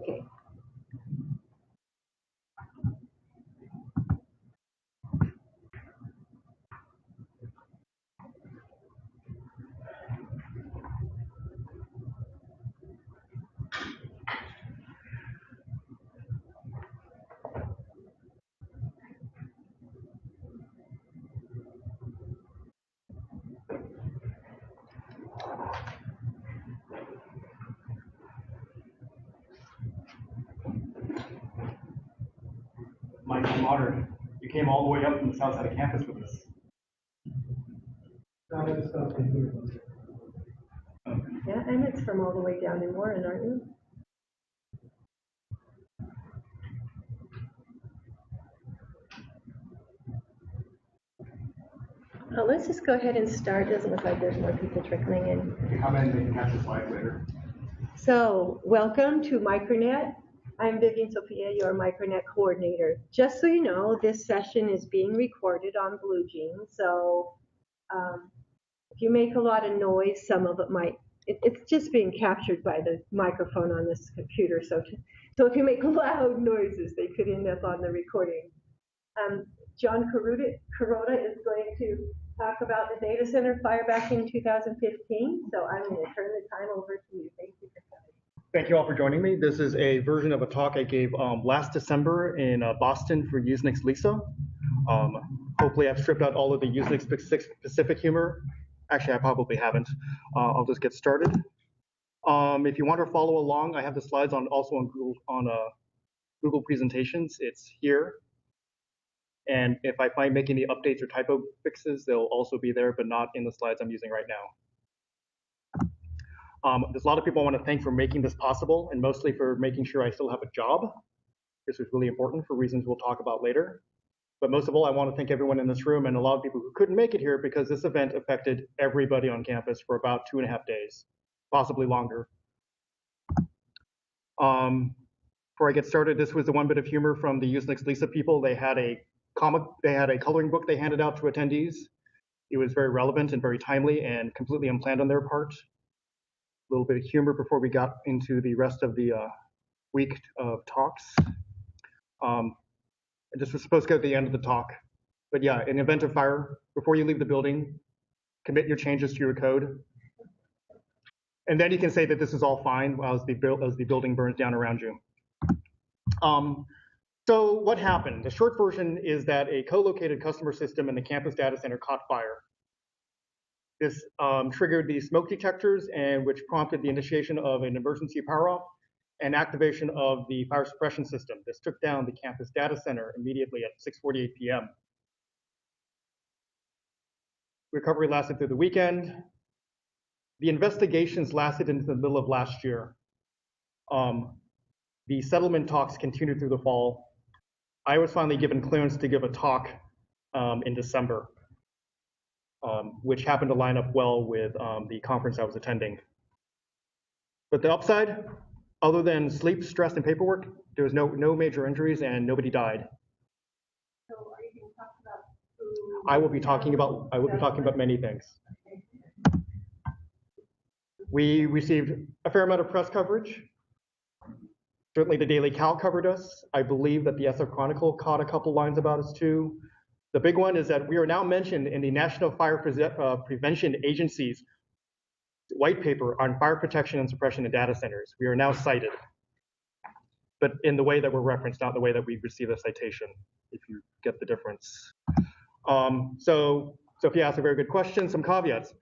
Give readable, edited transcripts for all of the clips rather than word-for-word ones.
Okay. Mike, I'm honored. You came all the way up from the south side of campus with us. Yeah, and it's from all the way down in Warren, aren't you? Let's just go ahead and start. Doesn't look like there's more people trickling in. If you come in, they can catch the slide later. So, welcome to Micronet. I'm Vivian Sophia, your Micronet coordinator. Just so you know, this session is being recorded on BlueJeans. So, if you make a lot of noise, some of it might. It's just being captured by the microphone on this computer. So if you make loud noises, they could end up on the recording. Jon Kuroda is going to talk about the data center fire back in 2015. So I'm going to turn the time over to you. Thank you for coming. Thank you all for joining me. This is a version of a talk I gave last December in Boston for Usenix Lisa. Hopefully I've stripped out all of the Usenix specific humor. Actually, I probably haven't. I'll just get started. If you want to follow along, I have the slides also on Google Presentations. It's here. And if I find making any updates or typo fixes, they'll also be there, but not in the slides I'm using right now. There's a lot of people I want to thank for making this possible, and mostly for making sure I still have a job. This was really important for reasons we'll talk about later. But most of all, I want to thank everyone in this room and a lot of people who couldn't make it here because this event affected everybody on campus for about 2.5 days, possibly longer. Before I get started, this was the one bit of humor from the Usenix Lisa people. They had a coloring book they handed out to attendees. It was very relevant and very timely and completely unplanned on their part. A little bit of humor before we got into the rest of the week of talks. This was supposed to go at the end of the talk. But yeah, in event of fire, before you leave the building, commit your changes to your code. And then you can say that this is all fine as the building burns down around you. So what happened? The short version is that a co-located customer system in the campus data center caught fire. This triggered the smoke detectors, and which prompted the initiation of an emergency power off and activation of the fire suppression system. This took down the campus data center immediately at 6:48 p.m. Recovery lasted through the weekend. The investigations lasted into the middle of last year. The settlement talks continued through the fall. I was finally given clearance to give a talk in December, which happened to line up well with the conference I was attending. But the upside, other than sleep, stress, and paperwork, there was no major injuries and nobody died. So are you going to talk about I will be talking about many things. We received a fair amount of press coverage. Certainly the Daily Cal covered us. I believe that the SF Chronicle caught a couple lines about us too. The big one is that we are now mentioned in the National Fire Prevention Agency's white paper on fire protection and suppression in data centers. We are now cited, but in the way that we're referenced, not the way that we receive a citation, if you get the difference. So Sophia asked a very good question, some caveats.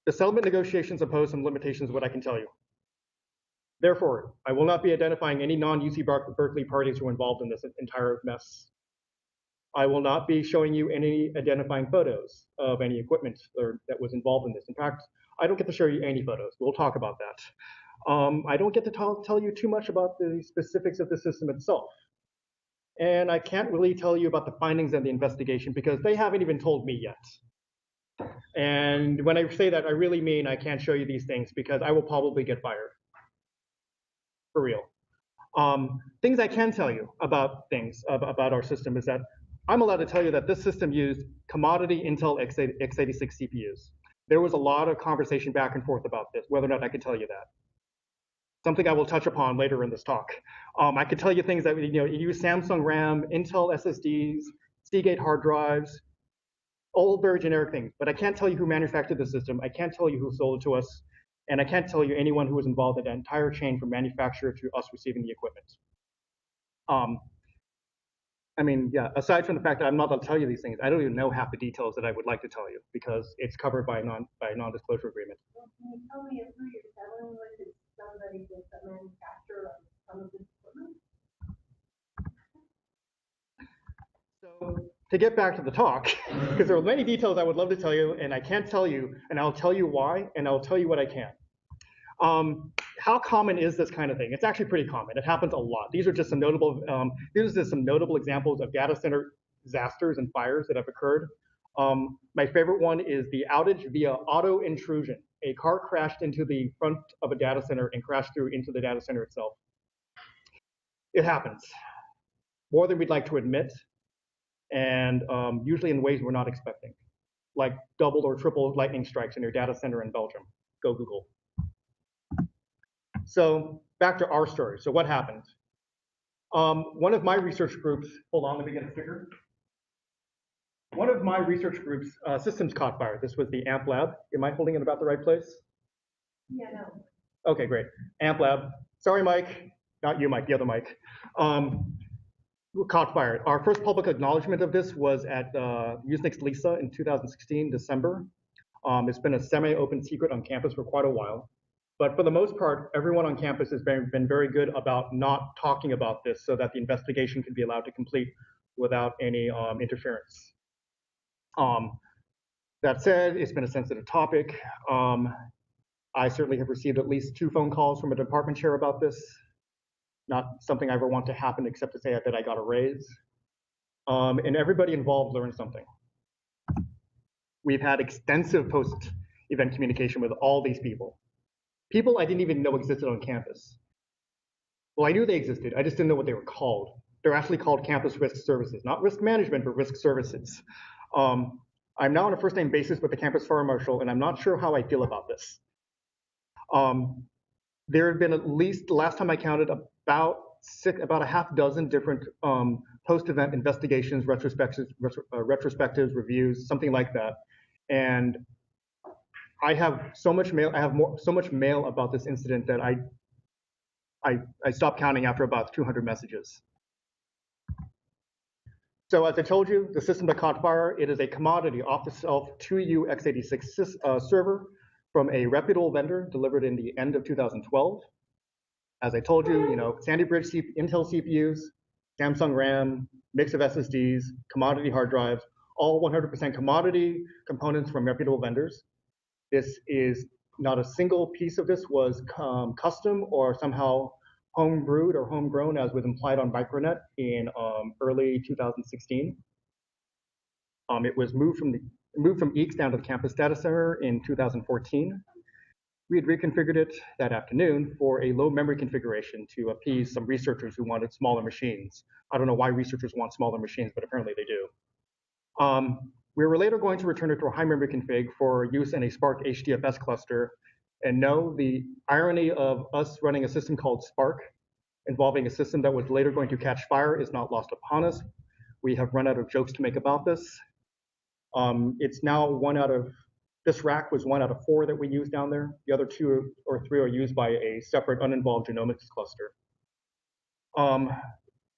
The settlement negotiations impose some limitations of what I can tell you. Therefore, I will not be identifying any non-UC Berkeley parties who are involved in this entire mess. I will not be showing you any identifying photos of any equipment that was involved in this. In fact, I don't get to show you any photos. We'll talk about that. I don't get to tell you too much about the specifics of the system itself. And I can't really tell you about the findings of the investigation because they haven't even told me yet. And when I say that, I really mean I can't show you these things because I will probably get fired. For real. Things I can tell you about about our system is that I'm allowed to tell you that this system used commodity Intel x86 CPUs. There was a lot of conversation back and forth about this, whether or not I could tell you that. something I will touch upon later in this talk. I could tell you things that you use Samsung RAM, Intel SSDs, Seagate hard drives, all very generic things. But I can't tell you who manufactured the system. I can't tell you who sold it to us, and I can't tell you anyone who was involved in that entire chain from manufacturer to us receiving the equipment. I mean, yeah, aside from the fact that I'm not allowed to tell you these things, I don't even know half the details that I would like to tell you because it's covered by a non-disclosure agreement. Well, can you tell me if who you're selling with is somebody that's a manufacturer of some of this equipment? So to get back to the talk, because there are many details I would love to tell you, and I can't tell you, and I'll tell you why, and I'll tell you what I can. How common is this kind of thing? It's actually pretty common. It happens a lot. These are just some notable. These are just some notable examples of data center disasters and fires that have occurred. My favorite one is the outage via auto intrusion. A car crashed into the front of a data center and crashed through into the data center itself. It happens more than we'd like to admit, and usually in ways we're not expecting, like double or triple lightning strikes in your data center in Belgium. Go Google. So back to our story. So what happened? One of my research groups, hold on, let me get a sticker. One of my research groups' systems caught fire. This was the AMP lab. Am I holding it about the right place? Yeah, no. Okay, great. AMP lab. Sorry, Mike. Not you, Mike, the other Mike. Caught fire. Our first public acknowledgement of this was at Usenix Lisa in 2016, December. It's been a semi-open secret on campus for quite a while. But for the most part, everyone on campus has been very good about not talking about this so that the investigation can be allowed to complete without any interference. That said, it's been a sensitive topic. I certainly have received at least 2 phone calls from a department chair about this. Not something I ever want to happen except to say that I got a raise. And everybody involved learned something. We've had extensive post-event communication with all these people. People I didn't even know existed on campus. Well, I knew they existed, I just didn't know what they were called. They're actually called campus risk services, not risk management, but risk services. I'm now on a first-name basis with the campus fire marshal, and I'm not sure how I feel about this. There have been at least, the last time I counted, about a half dozen different post-event investigations, retrospectives, reviews, something like that. And I have so much mail. I have so much mail about this incident that I stopped counting after about 200 messages. So as I told you, the system that caught fire, it is a commodity off-the-shelf 2U x86 server from a reputable vendor delivered in the end of 2012. As I told you, Sandy Bridge Intel CPUs, Samsung RAM, mix of SSDs, commodity hard drives, all 100% commodity components from reputable vendors. This is not a single piece of this was custom or somehow home brewed or homegrown, as was implied on Micronet in early 2016. It was moved from EECS down to the campus data center in 2014. We had reconfigured it that afternoon for a low memory configuration to appease some researchers who wanted smaller machines. I don't know why researchers want smaller machines, but apparently they do. We were later going to return it to a high memory config for use in a Spark HDFS cluster. And no, the irony of us running a system called Spark, involving a system that was later going to catch fire, is not lost upon us. We have run out of jokes to make about this. It's now this rack was 1 out of 4 that we use down there. The other 2 or 3 are used by a separate uninvolved genomics cluster.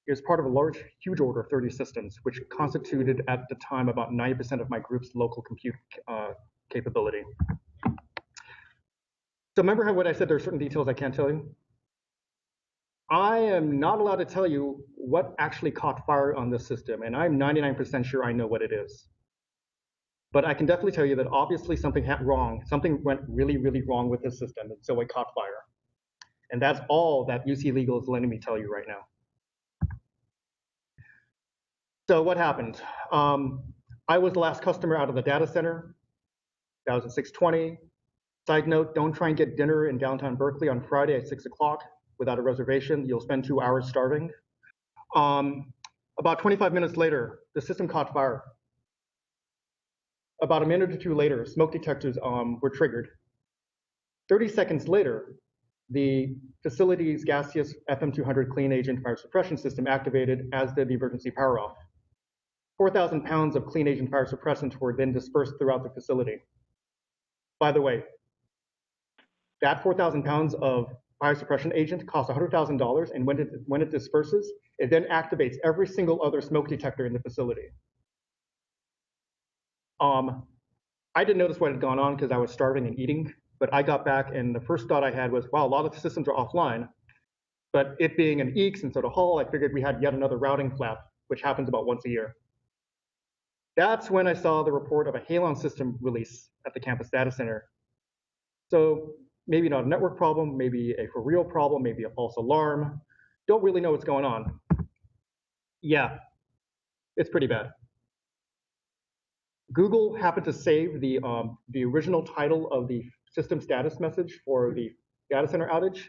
It was part of a huge order of 30 systems, which constituted at the time about 90% of my group's local compute capability. So remember what I said, there are certain details I can't tell you? I am not allowed to tell you what actually caught fire on this system, and I'm 99% sure I know what it is. But I can definitely tell you that obviously something went wrong. Something went really, really wrong with this system, and so it caught fire. And that's all that UC Legal is letting me tell you right now. So what happened? I was the last customer out of the data center. That was at 6:20. Side note, don't try and get dinner in downtown Berkeley on Friday at 6 o'clock without a reservation. You'll spend 2 hours starving. About 25 minutes later, the system caught fire. About a minute or 2 later, smoke detectors were triggered. 30 seconds later, the facility's gaseous FM200 clean agent fire suppression system activated, as did the emergency power off. 4,000 pounds of clean agent fire suppressant were then dispersed throughout the facility. By the way, that 4,000 pounds of fire suppression agent costs $100,000, and when it disperses, it then activates every single other smoke detector in the facility. I didn't notice what had gone on because I was starving and eating, but I got back and the first thought I had was, wow, a lot of the systems are offline. But it being an EECS instead of Hall, I figured we had yet another routing flap, which happens about once a year. That's when I saw the report of a Halon system release at the campus data center. So maybe not a network problem, maybe a for real problem, maybe a false alarm. Don't really know what's going on. Yeah, it's pretty bad. Google happened to save the original title of the system status message for the data center outage.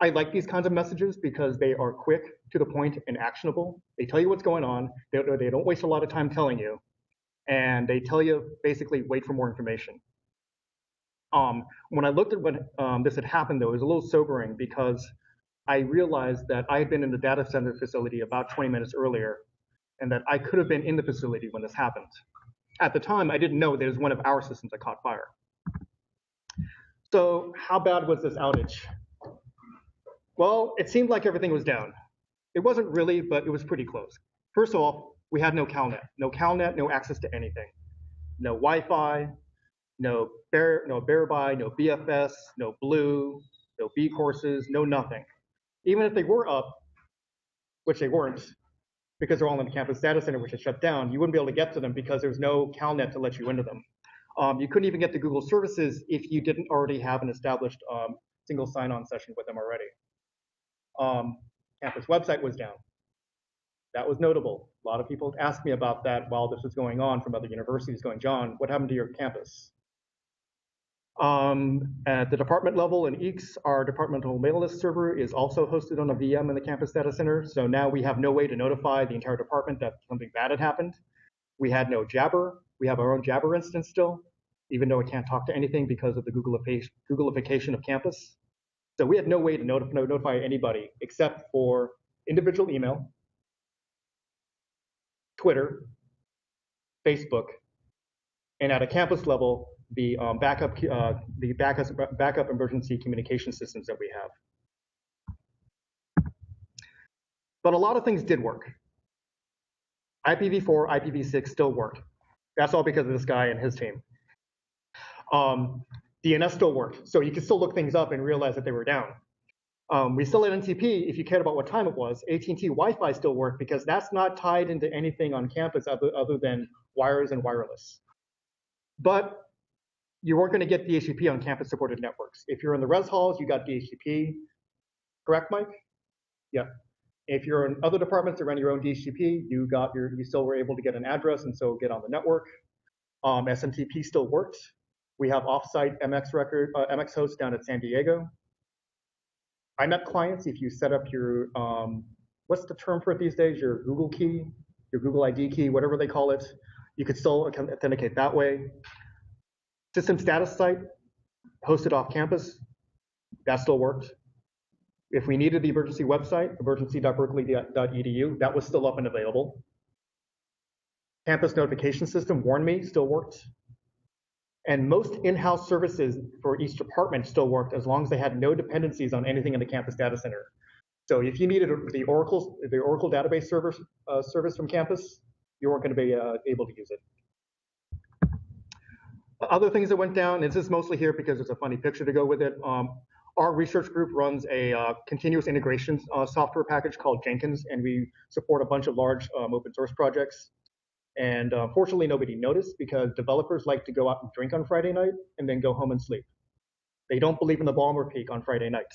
I like these kinds of messages because they are quick, to the point, and actionable. They tell you what's going on. They don't waste a lot of time telling you. And they tell you, basically, wait for more information. When I looked at when this had happened, though, it was a little sobering because I realized that I had been in the data center facility about 20 minutes earlier, and that I could have been in the facility when this happened. At the time, I didn't know that it was one of our systems that caught fire. So how bad was this outage? Well, it seemed like everything was down. It wasn't really, but it was pretty close. First of all, we had no CalNet. No CalNet, no access to anything. No Wi-Fi, no Bearby, no BFS, no Blue, no B courses, no nothing. Even if they were up, which they weren't, because they're all in the campus data center, which is shut down, you wouldn't be able to get to them because there's no CalNet to let you into them. You couldn't even get to Google services if you didn't already have an established single sign-on session with them already. Campus website was down. That was notable. A lot of people asked me about that while this was going on from other universities, going, John, what happened to your campus? At the department level in EECS, our departmental mail list server is also hosted on a VM in the campus data center. So now we have no way to notify the entire department that something bad had happened. We had no Jabber. We have our own Jabber instance still, even though it can't talk to anything because of the Googleification of campus. So we had no way to notify anybody except for individual email, Twitter, Facebook, and at a campus level, the backup emergency communication systems that we have. But a lot of things did work. IPv4, IPv6 still worked. That's all because of this guy and his team. DNS still worked, so you could still look things up and realize that they were down. We still had NTP if you cared about what time it was. AT&T Wi-Fi still worked because that's not tied into anything on campus other than wires and wireless. But you weren't going to get DHCP on campus-supported networks. If you're in the res halls, you got DHCP. Correct, Mike? Yeah. If you're in other departments that run your own DHCP, you still were able to get an address and so get on the network. SMTP still worked. We have offsite MX hosts down at San Diego. IMAP clients, if you set up your, what's the term for it these days? Your Google key, your Google ID key, whatever they call it, you could still authenticate that way. System status site, hosted off campus, that still worked. If we needed the emergency website, emergency.berkeley.edu, that was still up and available. Campus notification system, Warn Me, still worked. And most in-house services for each department still worked as long as they had no dependencies on anything in the campus data center. So if you needed the Oracle database service from campus, you weren't going to be able to use it. Other things that went down, and this is mostly here because it's a funny picture to go with it. Our research group runs a continuous integration software package called Jenkins, and we support a bunch of large open source projects. And fortunately, nobody noticed because developers like to go out and drink on Friday night and then go home and sleep. They don't believe in the Balmer peak on Friday night.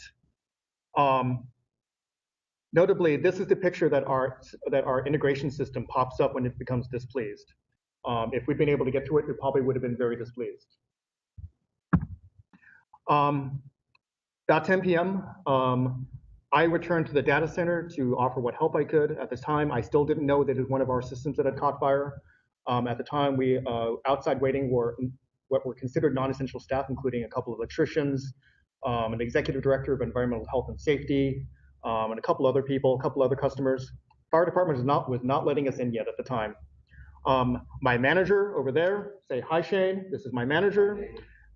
Notably, this is the picture that our integration system pops up when it becomes displeased. If we'd been able to get to it, we probably would have been very displeased. About 10 p.m., I returned to the data center to offer what help I could. At this time, I still didn't know that it was one of our systems that had caught fire. At the time, we outside waiting were what were considered non-essential staff, including a couple of electricians, an executive director of environmental health and safety, and a couple other people, a couple other customers. Fire department was not letting us in yet at the time. My manager over there, say hi Shane, this is my manager,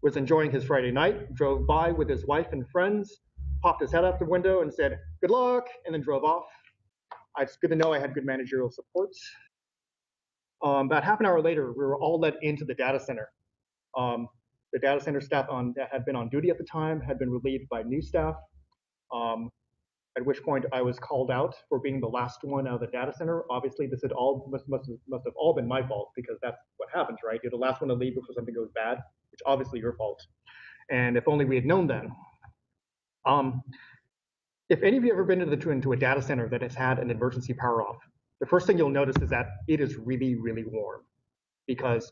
was enjoying his Friday night, drove by with his wife and friends, popped his head out the window and said, good luck, and then drove off. It's good to know I had good managerial support. About half an hour later, we were all let into the data center. The data center staff that had been on duty at the time had been relieved by new staff, at which point I was called out for being the last one out of the data center. Obviously, this had all must have all been my fault, because that's what happens, right? You're the last one to leave before something goes bad, which obviously your fault. And if only we had known then. If any of you have ever been into a data center that has had an emergency power off, the first thing you'll notice is that it is really, really warm, because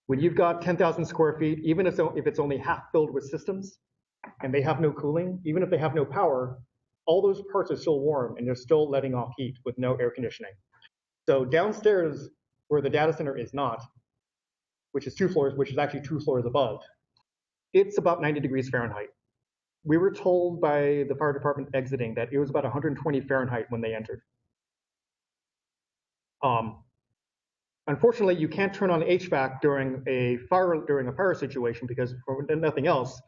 when you've got 10,000 square feet, even if it's only half filled with systems and they have no cooling, even if they have no power, all those parts are still warm and they're still letting off heat with no air conditioning. So downstairs, where the data center is not, which is 2 floors, which is actually 2 floors above, it's about 90 degrees Fahrenheit. We were told by the fire department exiting that it was about 120 Fahrenheit when they entered. Unfortunately, you can't turn on HVAC during a fire situation, because for nothing else,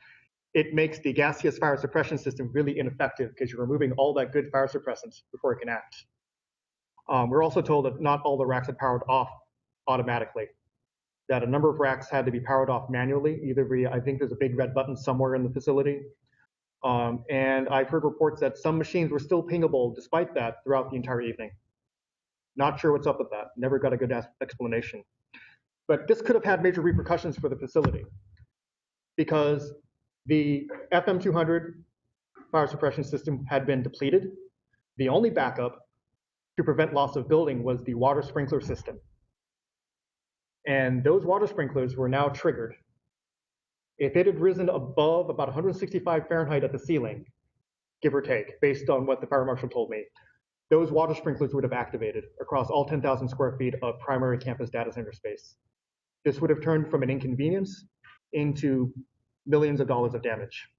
it makes the gaseous fire suppression system really ineffective, because you're removing all that good fire suppressants before it can act. We're also told that not all the racks are powered off automatically, that a number of racks had to be powered off manually, either via, I think there's a big red button somewhere in the facility. And I've heard reports that some machines were still pingable despite that throughout the entire evening. Not sure what's up with that. Never got a good explanation. But this could have had major repercussions for the facility, because the FM200 fire suppression system had been depleted. The only backup to prevent loss of building was the water sprinkler system. And those water sprinklers were now triggered. If it had risen above about 165 Fahrenheit at the ceiling, give or take, based on what the fire marshal told me, those water sprinklers would have activated across all 10,000 square feet of primary campus data center space. This would have turned from an inconvenience into millions of dollars of damage.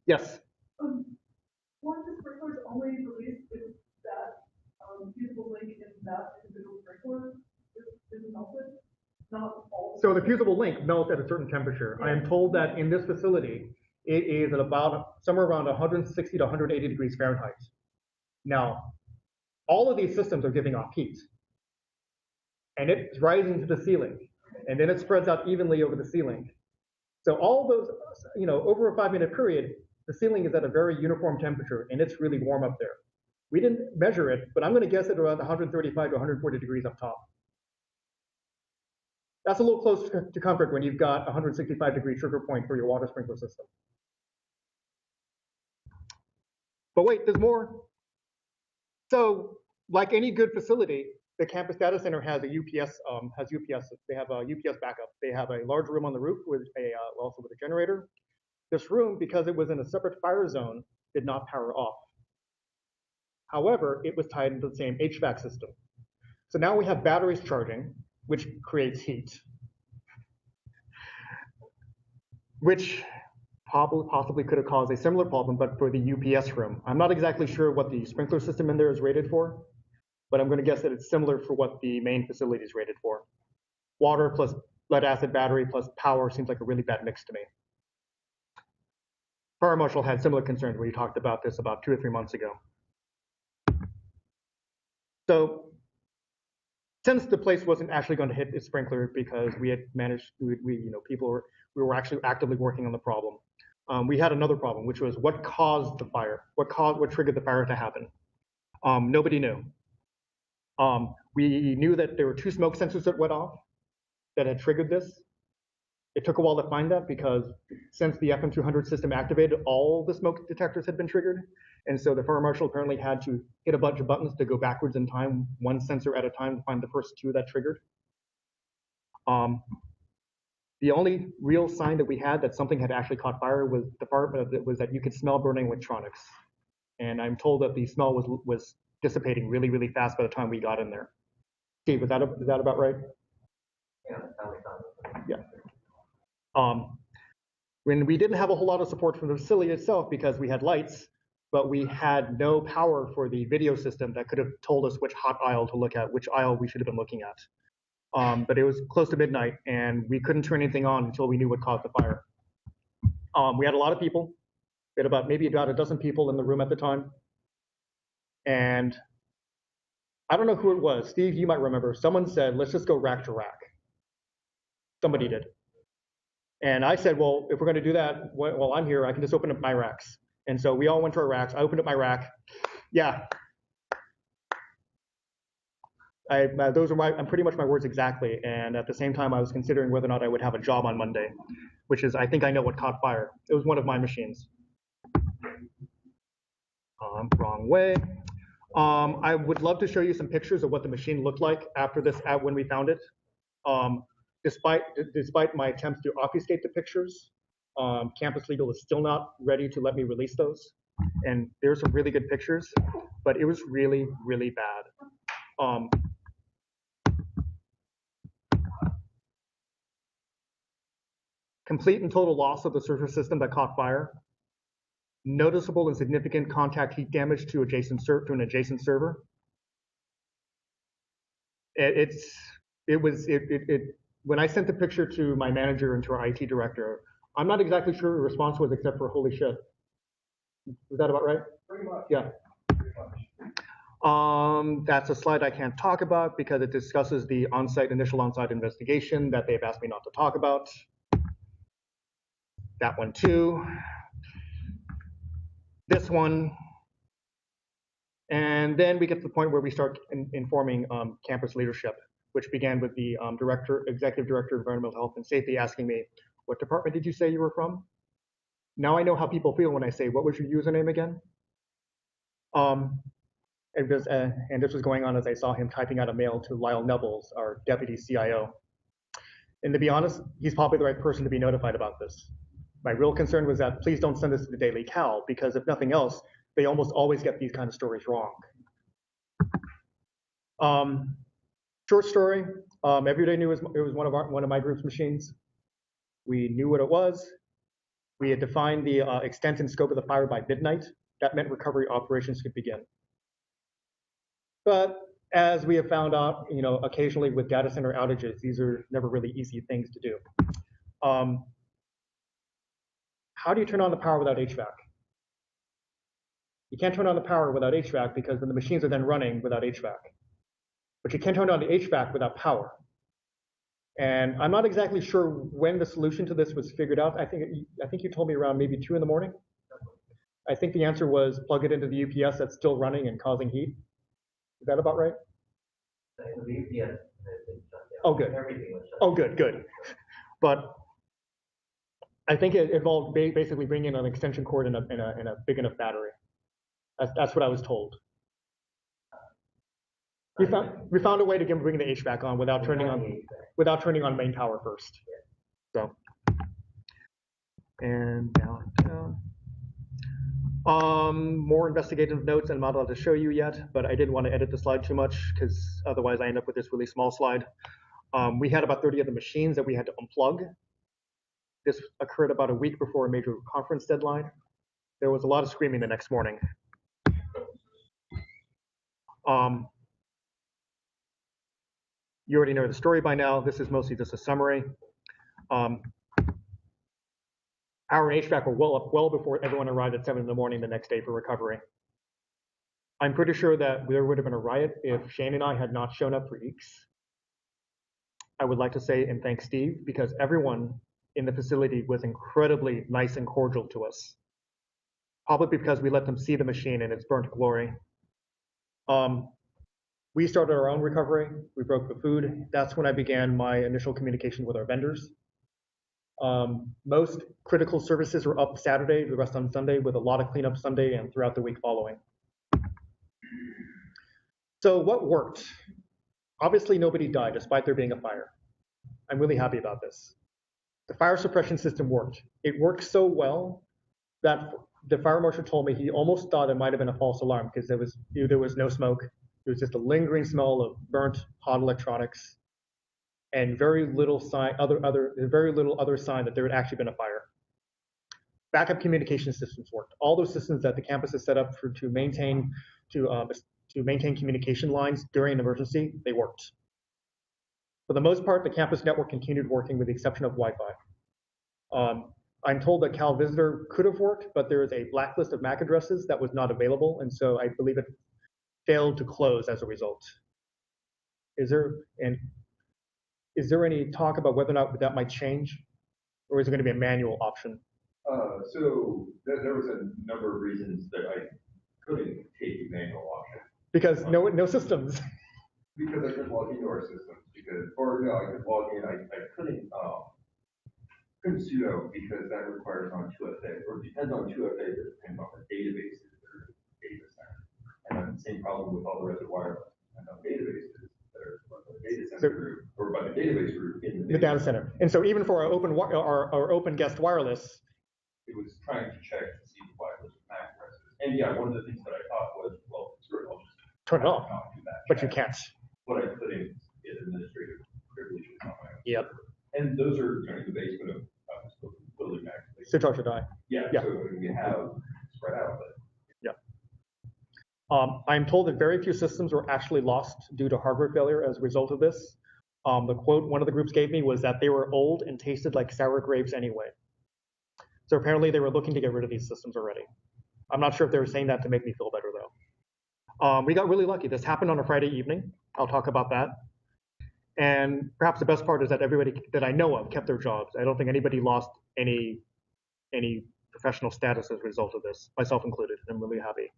Yes? Weren't the sprinklers only released with that fusible link in that individual sprinkler? Didn't melt it? Not all. So the fusible link melts at a certain temperature. Yeah. I am told that in this facility, it is at about somewhere around 160 to 180 degrees Fahrenheit. Now, all of these systems are giving off heat, and it's rising to the ceiling, and then it spreads out evenly over the ceiling. So all those, over a 5-minute period, the ceiling is at a very uniform temperature, and it's really warm up there. We didn't measure it, but I'm going to guess at around 135 to 140 degrees up top. That's a little close to comfort when you've got a 165-degree trigger point for your water sprinkler system. But wait, there's more. So, like any good facility, the campus data center has a UPS. They have a UPS backup. They have a large room on the roof with also with a generator. This room, because it was in a separate fire zone, did not power off. However, it was tied into the same HVAC system. So now we have batteries charging, which creates heat, which possibly could have caused a similar problem, but for the UPS room. I'm not exactly sure what the sprinkler system in there is rated for, but I'm going to guess that it's similar for what the main facility is rated for. Water plus lead acid battery plus power seems like a really bad mix to me. Fire marshal had similar concerns when he talked about this about 2 or 3 months ago. So since the place wasn't actually going to hit its sprinkler, because we had managed, we were actually actively working on the problem. We had another problem, which was what caused the fire? What triggered the fire to happen? Nobody knew. We knew that there were 2 smoke sensors that went off that had triggered this. It took a while to find that, because since the FM200 system activated, all the smoke detectors had been triggered. And so the fire marshal apparently had to hit a bunch of buttons to go backwards in time, 1 sensor at a time, to find the first 2 that triggered. The only real sign that we had that something had actually caught fire was that you could smell burning electronics. And I'm told that the smell was dissipating really, really fast by the time we got in there. Steve, is that about right? Yeah, that sounds fine. Yeah. when we didn't have a whole lot of support from the facility itself because we had lights, but we had no power for the video system that could have told us which hot aisle to look at, which aisle we should have been looking at. But it was close to midnight, and we couldn't turn anything on until we knew what caused the fire. We had a lot of people. We had maybe about a dozen people in the room at the time. And I don't know who it was. Steve, you might remember. Someone said, let's just go rack to rack. Somebody did. And I said, well, if we're going to do that while I'm here, I can just open up my racks. And so we all went to our racks. I opened up my rack. Yeah. Those are I'm pretty much my words exactly. And at the same time, I was considering whether or not I would have a job on Monday, which is, I think I know what caught fire. It was one of my machines. Wrong way. I would love to show you some pictures of what the machine looked like after this, when we found it. Despite my attempts to obfuscate the pictures, Campus Legal is still not ready to let me release those. And there's some really good pictures, but it was really, really bad. Complete and total loss of the server system that caught fire. Noticeable and significant contact heat damage to an adjacent server. When I sent the picture to my manager and to our IT director, I'm not exactly sure the response was except for holy shit. Is that about right? Pretty much. Yeah. That's a slide I can't talk about because it discusses the initial on-site investigation that they've asked me not to talk about. That one too. This one. And then we get to the point where we start informing campus leadership, which began with the executive director of environmental health and safety asking me, what department did you say you were from? Now I know how people feel when I say, what was your username again? And this was going on as I saw him typing out a mail to Lyle Nevels, our deputy CIO. And to be honest, he's probably the right person to be notified about this. My real concern was that please don't send this to the Daily Cal, because if nothing else, they almost always get these kind of stories wrong. Short story, everybody knew it was one of my group's machines. We knew what it was. We had defined the extent and scope of the fire by midnight. That meant recovery operations could begin. But as we have found out, occasionally with data center outages, these are never really easy things to do. How do you turn on the power without HVAC? You can't turn on the power without HVAC because then the machines are then running without HVAC. But you can't turn on the HVAC without power. And I'm not exactly sure when the solution to this was figured out. I think you told me around maybe 2 in the morning. I think the answer was plug it into the UPS that's still running and causing heat. Is that about right? The UPS has been shut down. Oh, good. Everything was shut Oh, good. But I think it involved basically bringing in an extension cord in a big enough battery. That's what I was told. We found a way to bring the HVAC on without turning on main power first. So, and down. More investigative notes, and I'm not allowed to show you yet, but I didn't want to edit the slide too much because otherwise I end up with this really small slide. We had about 30 of the machines that we had to unplug. This occurred about a week before a major conference deadline. There was a lot of screaming the next morning. You already know the story by now. This is mostly just a summary. Power and HVAC were well before everyone arrived at 7 in the morning the next day for recovery. I'm pretty sure that there would have been a riot if Shane and I had not shown up for EECS. I would like to say and thank Steve because everyone in the facility was incredibly nice and cordial to us. Probably because we let them see the machine in its burnt glory. We started our own recovery. We broke the food. That's when I began my initial communication with our vendors. Most critical services were up Saturday, the rest on Sunday, with a lot of cleanup Sunday and throughout the week following. So what worked? Obviously nobody died despite there being a fire. I'm really happy about this. The fire suppression system worked. It worked so well that the fire marshal told me he almost thought it might have been a false alarm because there was no smoke. There was just a lingering smell of burnt hot electronics and very little other sign that there had actually been a fire. backup communication systems worked. All those systems that the campus is set up to maintain communication lines during an emergency, they worked. For the most part, the campus network continued working with the exception of Wi-Fi. I'm told that Cal Visitor could have worked, but there is a blacklist of MAC addresses that was not available, and so I believe it failed to close as a result. Is there any talk about whether or not that might change, or is it going to be a manual option? So there was a number of reasons that I couldn't take the manual option. Because no systems. Because I couldn't log into our systems. I could log in. I couldn't sudo because that requires on 2FA, or depends on 2FA, but it depends on the databases that are in the data center. And I have the same problem with all the rest of wireless. I have databases that are by the data center group, or by the database group in the data center. And so even for our open guest wireless, it was trying to check to see the wireless MAC addresses. And yeah, one of the things that I thought was, well, sure, I'll just turn it off. Do that but you can't. What I couldn't is administrative privileges on my own. Yep. And those are in the basement of building MAC. So talk to die. Yeah. So we have spread out, but. Yeah. I'm told that very few systems were actually lost due to hardware failure as a result of this. The quote one of the groups gave me was that they were old and tasted like sour grapes anyway. So apparently they were looking to get rid of these systems already. I'm not sure if they were saying that to make me feel better though. We got really lucky. This happened on a Friday evening. I'll talk about that. And perhaps the best part is that everybody that I know of kept their jobs. I don't think anybody lost any professional status as a result of this, myself included. I'm really happy.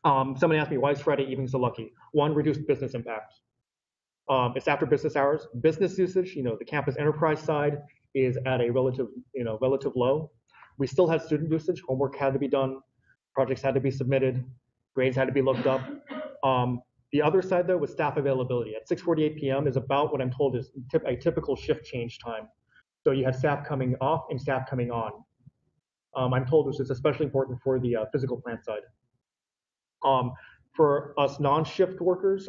Somebody asked me, why is Friday evening so lucky? One, reduced business impact. It's after business hours. Business usage, the campus enterprise side is at a relative low. We still had student usage. Homework had to be done. Projects had to be submitted. Grades had to be looked up. The other side, though, was staff availability. At 6:48 p.m. is about what I'm told is a typical shift change time. So you had staff coming off and staff coming on. I'm told this is especially important for the physical plant side. For us non-shift workers,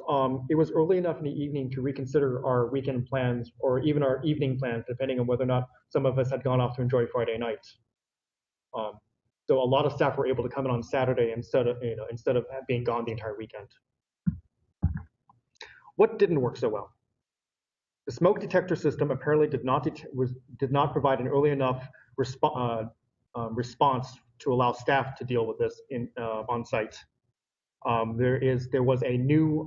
it was early enough in the evening to reconsider our weekend plans or even our evening plans, depending on whether or not some of us had gone off to enjoy Friday night. So a lot of staff were able to come in on Saturday instead of being gone the entire weekend. What didn't work so well? The smoke detector system apparently did not provide an early enough response to allow staff to deal with this on site. There was a new,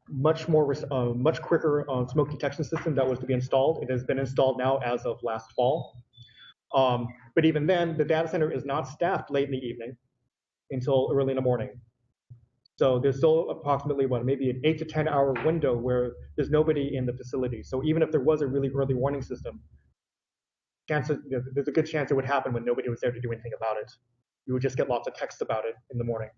much quicker smoke detection system that was to be installed. It has been installed now as of last fall. But even then, the data center is not staffed late in the evening until early in the morning. So there's still approximately maybe an 8 to 10 hour window where there's nobody in the facility. So even if there was a really early warning system, there's a good chance it would happen when nobody was there to do anything about it. You would just get lots of texts about it in the morning.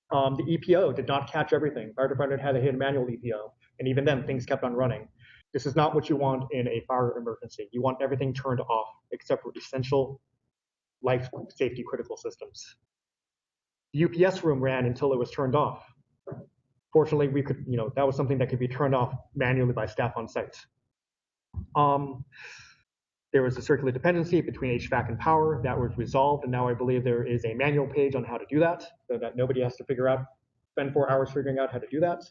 The EPO did not catch everything. Fire department had to hit a manual EPO, and even then, things kept on running. This is not what you want in a fire emergency. You want everything turned off except for essential life safety critical systems. The UPS room ran until it was turned off. Fortunately, we could, that was something that could be turned off manually by staff on site. There was a circular dependency between HVAC and power that was resolved, and now I believe there is a manual page on how to do that, so that nobody has to spend 4 hours figuring out how to do that.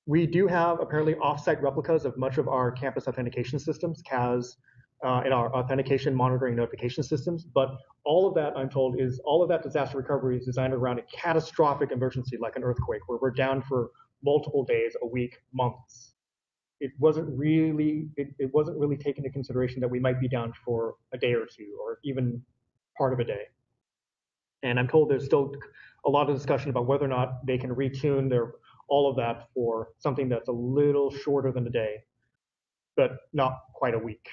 We do have apparently off-site replicas of much of our campus authentication systems, CAS, and our authentication monitoring notification systems, but all of that, I'm told, all of that disaster recovery is designed around a catastrophic emergency like an earthquake, where we're down for multiple days, a week, months. It wasn't really taken into consideration that we might be down for a day or two, or even part of a day. And I'm told there's still a lot of discussion about whether or not they can retune all of that for something that's a little shorter than a day, but not quite a week.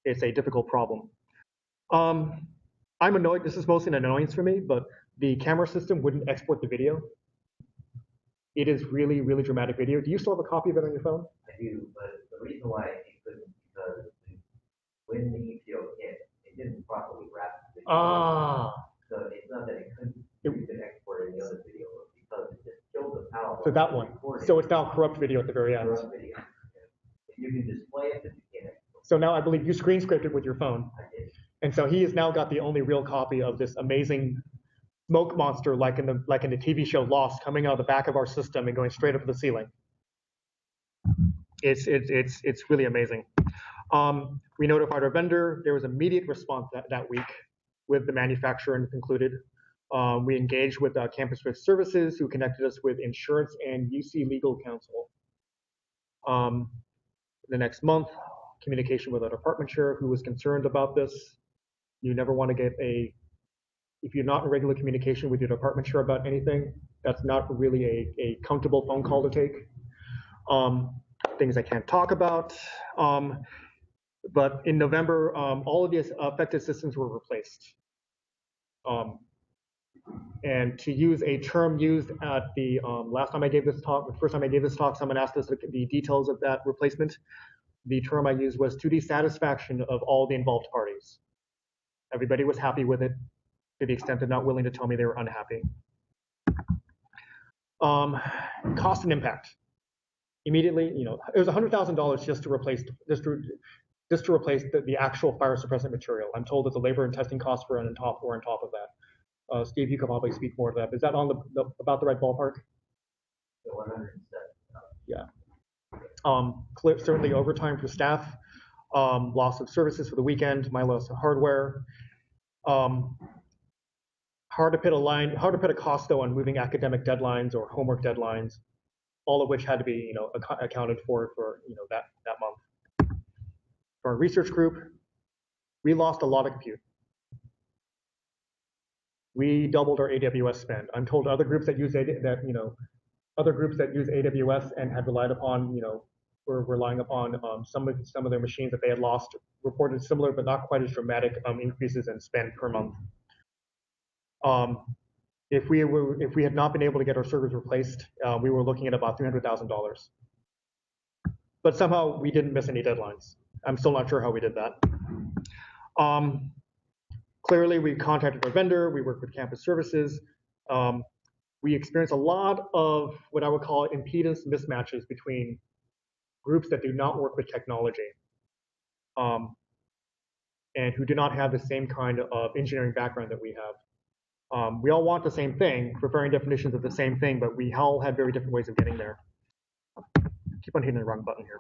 It's a difficult problem. I'm annoyed. This is mostly an annoyance for me, but the camera system wouldn't export the video. It is really, really dramatic video. Do you still have a copy of it on your phone? I do, but the reason why it couldn't is because when the EPO hit, it didn't properly wrap the video. Ah. So it's not that it couldn't export any other video, because it just killed the power. So that one. So it's now corrupt video at the very end. Corrupt video. You can display it, but you can't export it. So now I believe you screen scraped it with your phone. And so he has now got the only real copy of this amazing smoke monster, like in the TV show Lost, coming out of the back of our system and going straight up to the ceiling. It's really amazing. We notified our vendor. There was immediate response that week with the manufacturer included. We engaged with Campus Risk Services, who connected us with insurance and UC Legal Counsel. The next month, communication with our department chair, who was concerned about this. You never want to get if you're not in regular communication with your department chair about anything, that's not really a comfortable phone call to take. Things I can't talk about. But in November, all of these affected systems were replaced. And to use a term used at the last time I gave this talk, the first time I gave this talk, someone asked us the details of that replacement. The term I used was to the satisfaction of all the involved parties. Everybody was happy with it, to the extent they're not willing to tell me they were unhappy. Cost and impact. Immediately, it was $100,000 just to replace the actual fire suppressant material. I'm told that the labor and testing costs were on top of that. Steve, you could probably speak more to that. Is that on about the right ballpark? The 107. Yeah. Certainly overtime for staff, loss of services for the weekend, my loss of hardware. Hard to put a cost though on moving academic deadlines or homework deadlines, all of which had to be accounted for that month. For our research group, we lost a lot of compute. We doubled our AWS spend. I'm told other groups that use AWS and had relied upon, were relying upon some of their machines that they had lost, reported similar but not quite as dramatic increases in spend per month. If we had not been able to get our servers replaced, we were looking at about $300,000. But somehow we didn't miss any deadlines. I'm still not sure how we did that. Clearly, we contacted our vendor. We worked with campus services. We experienced a lot of what I would call impedance mismatches between groups that do not work with technology and who do not have the same kind of engineering background that we have. We all want the same thing, preferring definitions of the same thing, but we all had very different ways of getting there. Keep on hitting the wrong button here.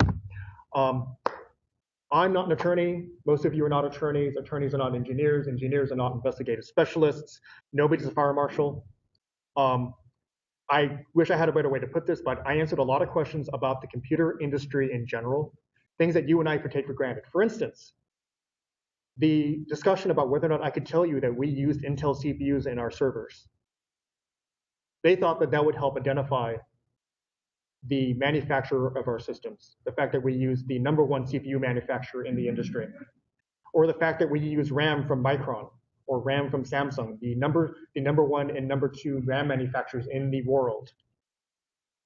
I'm not an attorney. Most of you are not attorneys. Attorneys are not engineers. Engineers are not investigative specialists. Nobody's a fire marshal. I wish I had a better way to put this, but I answered a lot of questions about the computer industry in general, things that you and I could take for granted. For instance, the discussion about whether or not I could tell you that we used Intel CPUs in our servers. They thought that that would help identify the manufacturer of our systems, the fact that we use the #1 CPU manufacturer in the industry, or the fact that we use RAM from Micron or RAM from Samsung, the number 1 and number 2 RAM manufacturers in the world.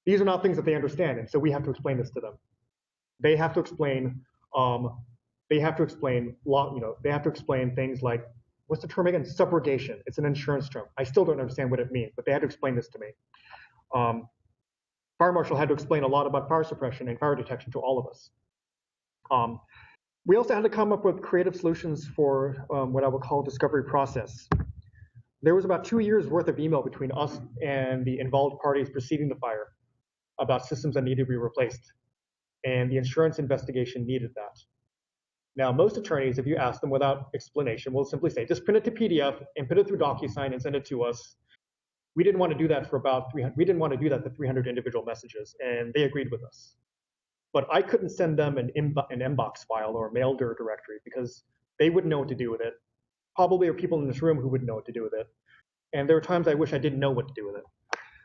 These are not things that they understand, and so we have to explain this to them. They have to explain. They have to explain things like, what's the term again? Subrogation. It's an insurance term. I still don't understand what it means, but they had to explain this to me. Fire marshal had to explain a lot about fire suppression and fire detection to all of us. We also had to come up with creative solutions for what I would call discovery process. There was about 2 years worth of email between us and the involved parties preceding the fire about systems that needed to be replaced. And the insurance investigation needed that. Now, most attorneys, if you ask them without explanation, will simply say, just print it to PDF and put it through DocuSign and send it to us. We didn't want to do that for about 300. We didn't want to do that for 300 individual messages, and they agreed with us. But I couldn't send them an inbox file or a mail directory because they wouldn't know what to do with it. Probably there are people in this room who wouldn't know what to do with it. And there were times I wish I didn't know what to do with it.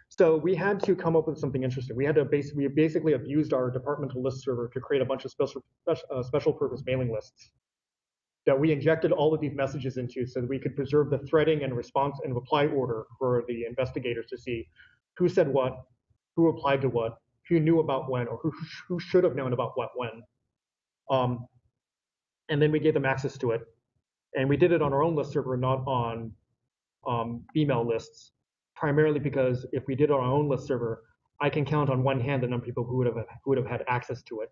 So we had to come up with something interesting. We basically abused our departmental list server to create a bunch of special purpose mailing lists that we injected all of these messages into so that we could preserve the threading and response and reply order for the investigators to see who said what, who replied to what, who knew about when, or who should have known about what when. And then we gave them access to it. And we did it on our own list server, not on email lists, primarily because if we did it on our own list server, I can count on one hand the number of people who would have had access to it.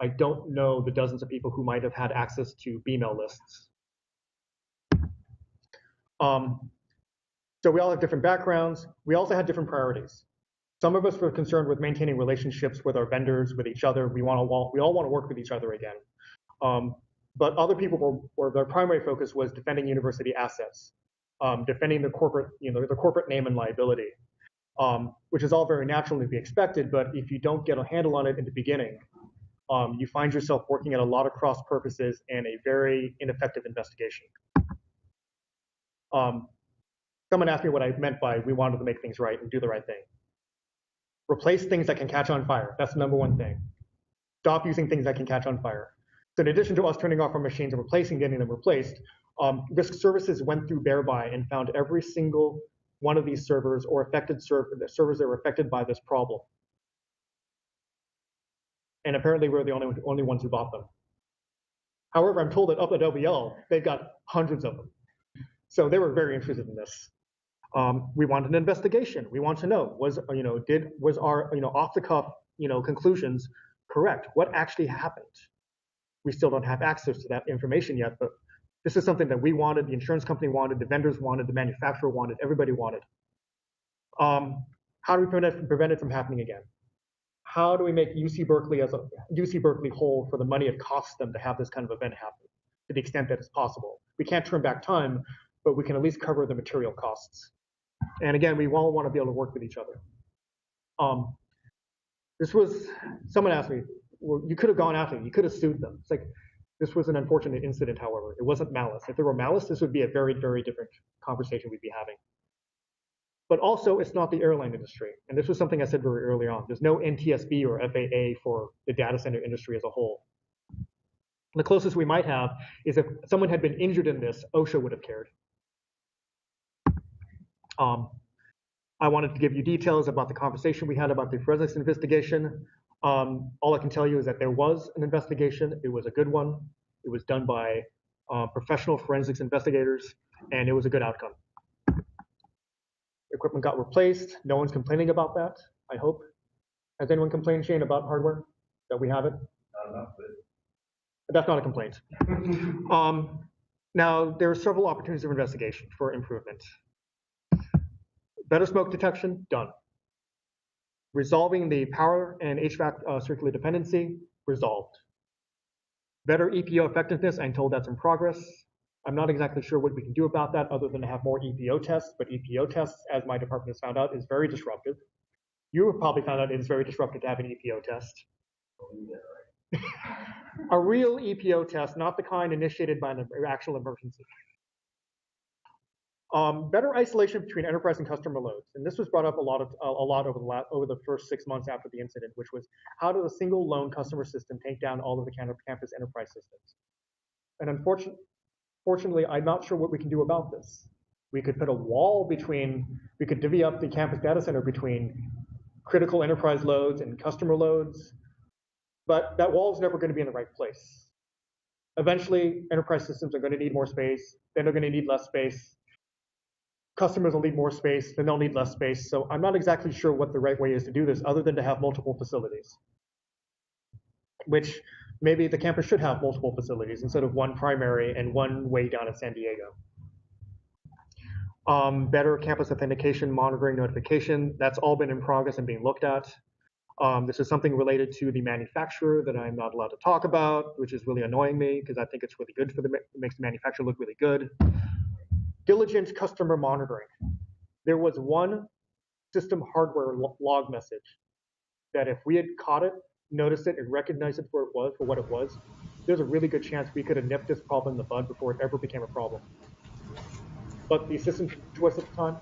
I don't know the dozens of people who might have had access to email lists. So we all have different backgrounds. We also had different priorities. Some of us were concerned with maintaining relationships with our vendors, with each other. We all want to work with each other again. But other people their primary focus was defending university assets, defending the corporate, the corporate name and liability, which is all very natural to be expected. But if you don't get a handle on it in the beginning, you find yourself working at a lot of cross purposes and a very ineffective investigation. Someone asked me what I meant by we wanted to make things right and do the right thing. Replace things that can catch on fire. That's the number one thing. Stop using things that can catch on fire. So in addition to us turning off our machines and getting them replaced, risk services went through Bearby and found every single one of these servers or servers that were affected by this problem. And apparently we're the only ones who bought them. However, I'm told that up at WL, they've got hundreds of them. So they were very interested in this. We wanted an investigation. We want to know, was our off the cuff conclusions correct? What actually happened? We still don't have access to that information yet, but this is something that we wanted, the insurance company wanted, the vendors wanted, the manufacturer wanted, everybody wanted. How do we prevent it from happening again? How do we make UC Berkeley whole for the money it costs them to have this kind of event happen, to the extent that it's possible? We can't turn back time, but we can at least cover the material costs. And again, we all want to be able to work with each other. Someone asked me, well, you could have gone after them, you could have sued them. It's like, this was an unfortunate incident, however. It wasn't malice. If there were malice, this would be a very, very different conversation we'd be having. But also, it's not the airline industry. And this was something I said very early on. There's no NTSB or FAA for the data center industry as a whole. The closest we might have is if someone had been injured in this, OSHA would have cared. I wanted to give you details about the conversation we had about the forensics investigation. All I can tell you is that there was an investigation. It was a good one. It was done by professional forensics investigators, and it was a good outcome. Equipment got replaced. No one's complaining about that, I hope. Has anyone complained, Shane, about hardware, that we have it? That's not a complaint. Now, there are several opportunities of investigation for improvement. Better smoke detection, done. Resolving the power and HVAC circular dependency, resolved. Better EPO effectiveness, I'm told that's in progress. I'm not exactly sure what we can do about that other than to have more EPO tests, but EPO tests, as my department has found out, is very disruptive. You have probably found out it is very disruptive to have an EPO test. A real EPO test, not the kind initiated by an actual emergency. Better isolation between enterprise and customer loads, and this was brought up a lot over the first 6 months after the incident, which was how does a single lone customer system take down all of the campus enterprise systems? And unfortunately, I'm not sure what we can do about this. We could put a wall we could divvy up the campus data center between critical enterprise loads and customer loads, but that wall is never going to be in the right place. Eventually, enterprise systems are going to need more space, then they're going to need less space. Customers will need more space, then they'll need less space. So I'm not exactly sure what the right way is to do this other than to have multiple facilities, which maybe the campus should have multiple facilities instead of one primary and one way down in San Diego. Better campus authentication, monitoring, notification, that's all been in progress and being looked at. This is something related to the manufacturer that I'm not allowed to talk about, which is really annoying me because I think it's really good it makes the manufacturer look really good. Diligent customer monitoring. There was one system hardware log message that if we had caught it, noticed it, and recognized it for what it was, there's a really good chance we could have nipped this problem in the bud before it ever became a problem. But the assistant to us at the time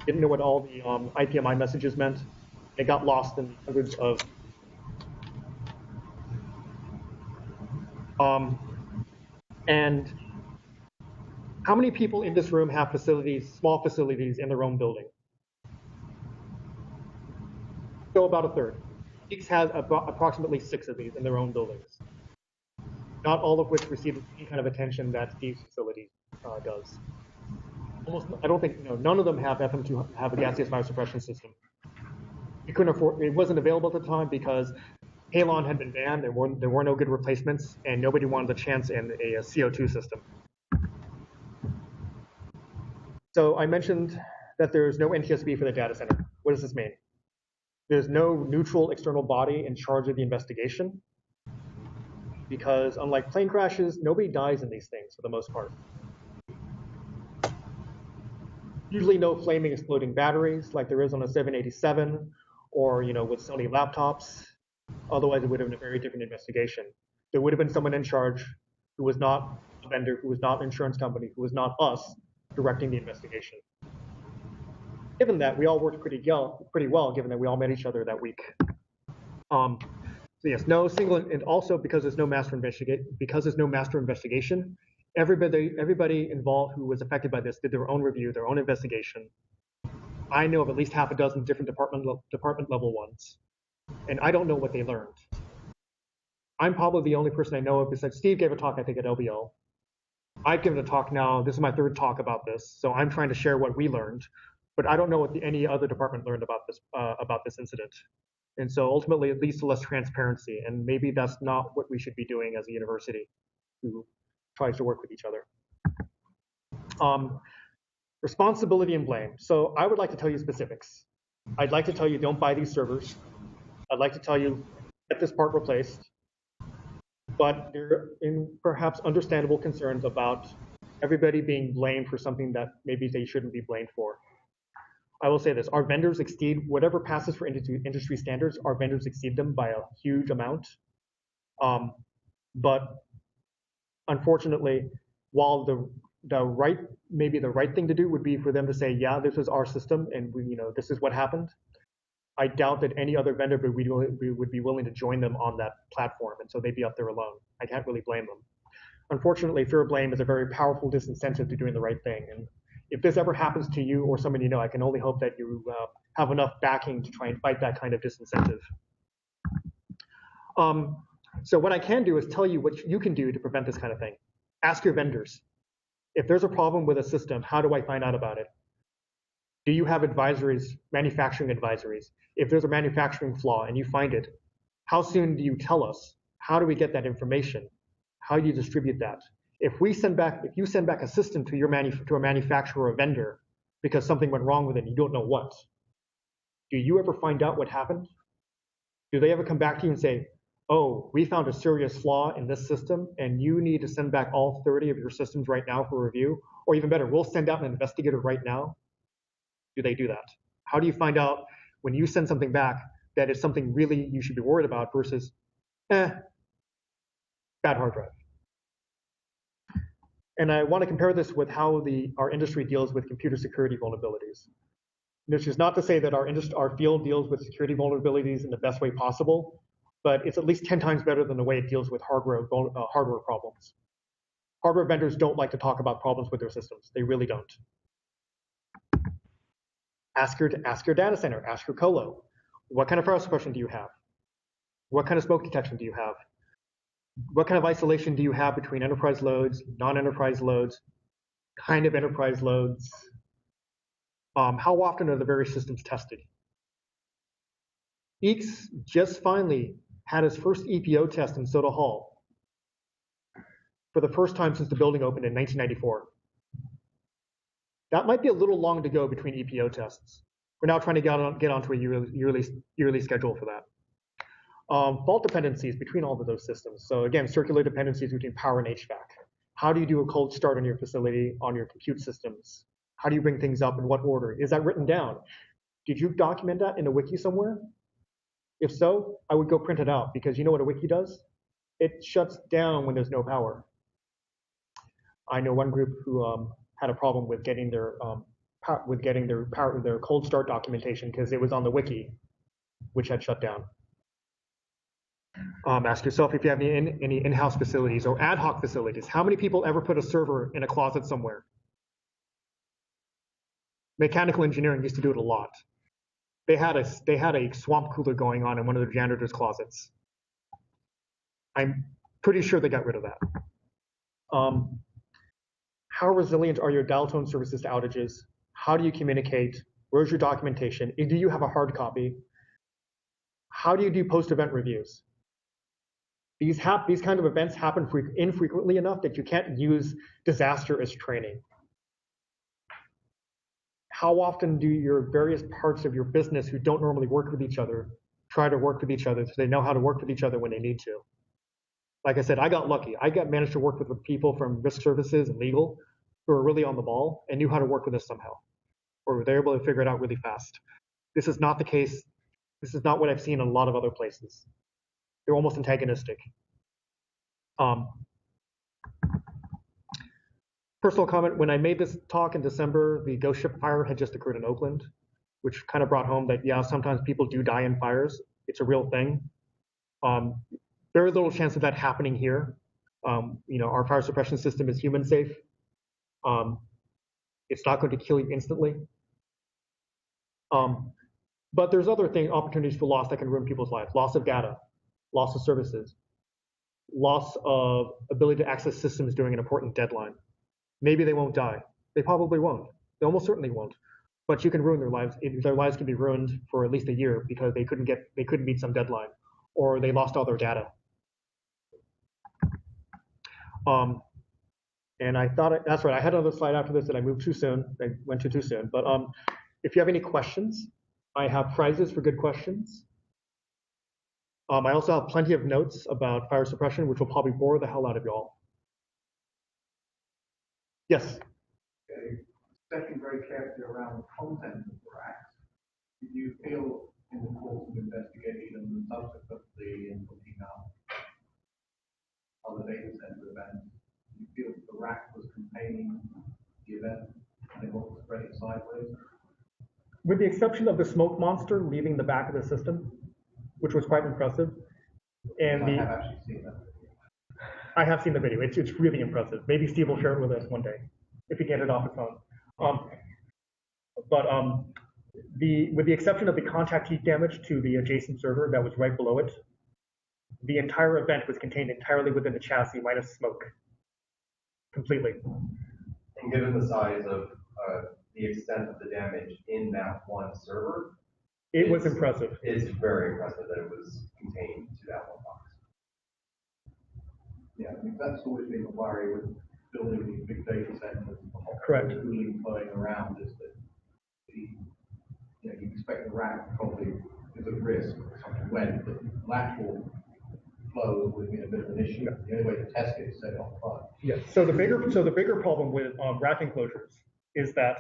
didn't know what all the IPMI messages meant. It got lost in hundreds of and how many people in this room have small facilities in their own building? So about a third. Each has approximately 6 of these in their own buildings. Not all of which receive the same kind of attention that Steve's facility does. I don't think, none of them have FM2 have a gaseous fire suppression system. We couldn't afford, it wasn't available at the time because Halon had been banned, there were no good replacements, and nobody wanted a chance in a CO2 system. So I mentioned that there's no NTSB for the data center. What does this mean? There's no neutral external body in charge of the investigation, because unlike plane crashes, nobody dies in these things for the most part. Usually no flaming exploding batteries like there is on a 787 or with Sony laptops. Otherwise, it would have been a very different investigation. There would have been someone in charge who was not a vendor, who was not an insurance company, who was not us directing the investigation. Given that, we all worked pretty well, given that we all met each other that week. So yes, no single, and also because there's no master investigation, everybody involved who was affected by this did their own review, their own investigation. I know of at least half a dozen different department level ones, and I don't know what they learned. I'm probably the only person I know of besides Steve gave a talk, I think, at LBL. I've given a talk now. This is my third talk about this, so I'm trying to share what we learned, but I don't know what any other department learned about this incident. And so ultimately, it leads to less transparency, and maybe that's not what we should be doing as a university who tries to work with each other. Responsibility and blame. So I would like to tell you specifics. I'd like to tell you don't buy these servers. I'd like to tell you get this part replaced. But there are perhaps understandable concerns about everybody being blamed for something that maybe they shouldn't be blamed for. I will say this, our vendors exceed, whatever passes for industry standards, our vendors exceed them by a huge amount. But unfortunately, while maybe the right thing to do would be for them to say, yeah, this is our system and this is what happened, I doubt that any other vendor would be willing to join them on that platform, and so they'd be up there alone. I can't really blame them. Unfortunately, fear of blame is a very powerful disincentive to doing the right thing, and if this ever happens to you or someone you know, I can only hope that you have enough backing to try and fight that kind of disincentive. So what I can do is tell you what you can do to prevent this kind of thing. Ask your vendors. If there's a problem with a system, how do I find out about it? Do you have advisories, manufacturing advisories? If there's a manufacturing flaw and you find it, how soon do you tell us? How do we get that information? How do you distribute that? If you send back a system to a manufacturer or vendor because something went wrong with it and you don't know what, do you ever find out what happened? Do they ever come back to you and say, oh, we found a serious flaw in this system and you need to send back all 30 of your systems right now for review? Or even better, we'll send out an investigator right now? Do they do that? How do you find out when you send something back that it's something really you should be worried about versus, bad hard drive? And I want to compare this with how our industry deals with computer security vulnerabilities. This is not to say that our field deals with security vulnerabilities in the best way possible, but it's at least 10 times better than the way it deals with hardware problems. Hardware vendors don't like to talk about problems with their systems. They really don't. Ask your data center, ask your colo. What kind of fire suppression do you have? What kind of smoke detection do you have? What kind of isolation do you have between enterprise loads, non-enterprise loads, kind of enterprise loads? How often are the various systems tested? EECS just finally had its first EPO test in Soda Hall for the first time since the building opened in 1994. That might be a little long to go between EPO tests. We're now trying to get onto a yearly schedule for that. Fault dependencies between all of those systems. So again, circular dependencies between power and HVAC. How do you do a cold start on your facility, on your compute systems? How do you bring things up in what order? Is that written down? Did you document that in a wiki somewhere? If so, I would go print it out because you know what a wiki does? It shuts down when there's no power. I know one group who had a problem with getting their cold start documentation because it was on the wiki, which had shut down. Ask yourself if you have any in-house facilities or ad hoc facilities. How many people ever put a server in a closet somewhere? Mechanical engineering used to do it a lot. They had a swamp cooler going on in one of the janitor's closets. I'm pretty sure they got rid of that. How resilient are your dial tone services to outages? How do you communicate? Where's your documentation? Do you have a hard copy? How do you do post-event reviews? these kind of events happen infrequently enough that you can't use disaster as training. How often do your various parts of your business who don't normally work with each other try to work with each other so they know how to work with each other when they need to? Like I said, I got lucky. I managed to work with people from risk services and legal who were really on the ball and knew how to work with us somehow, or they were able to figure it out really fast. This is not the case. This is not what I've seen in a lot of other places. They're almost antagonistic. Personal comment, when I made this talk in December, the ghost ship fire had just occurred in Oakland, which kind of brought home that, yeah, sometimes people do die in fires. It's a real thing. Very little chance of that happening here. Our fire suppression system is human safe. It's not going to kill you instantly. But there's other opportunities for loss that can ruin people's lives. Loss of data, loss of services, loss of ability to access systems during an important deadline. Maybe they won't die. They probably won't. They almost certainly won't. But you can ruin their lives. Their lives can be ruined for at least a year because they couldn't meet some deadline, or they lost all their data. And I thought, that's right, I had another slide after this that I moved too soon. I went too soon. But if you have any questions, I have prizes for good questions. I also have plenty of notes about fire suppression, which will probably bore the hell out of y'all. Yes? Okay. Stepping very carefully around the content of the racks, did you feel in the course of investigation and subsequently in looking up other data center events, you feel that the rack was containing the event and it wasn't spreading sideways? With the exception of the smoke monster leaving the back of the system, which was quite impressive. And I have actually seen that. I have seen the video. It's really impressive. Maybe Steve will share it with us one day if he gets it off his phone. With the exception of the contact heat damage to the adjacent server that was right below it, the entire event was contained entirely within the chassis minus smoke, completely. And given the size of the extent of the damage in that one server, it was impressive. It's very impressive that it was contained to that one box. Yeah, I mean, that's always been a worry with building these big data centers. Correct. Cooling flowing around is that you expect the rack probably is at risk or something when the lateral flow would be a bit of an issue. The only way to test it is set it on fire. Yes. So the bigger problem with rack enclosures is that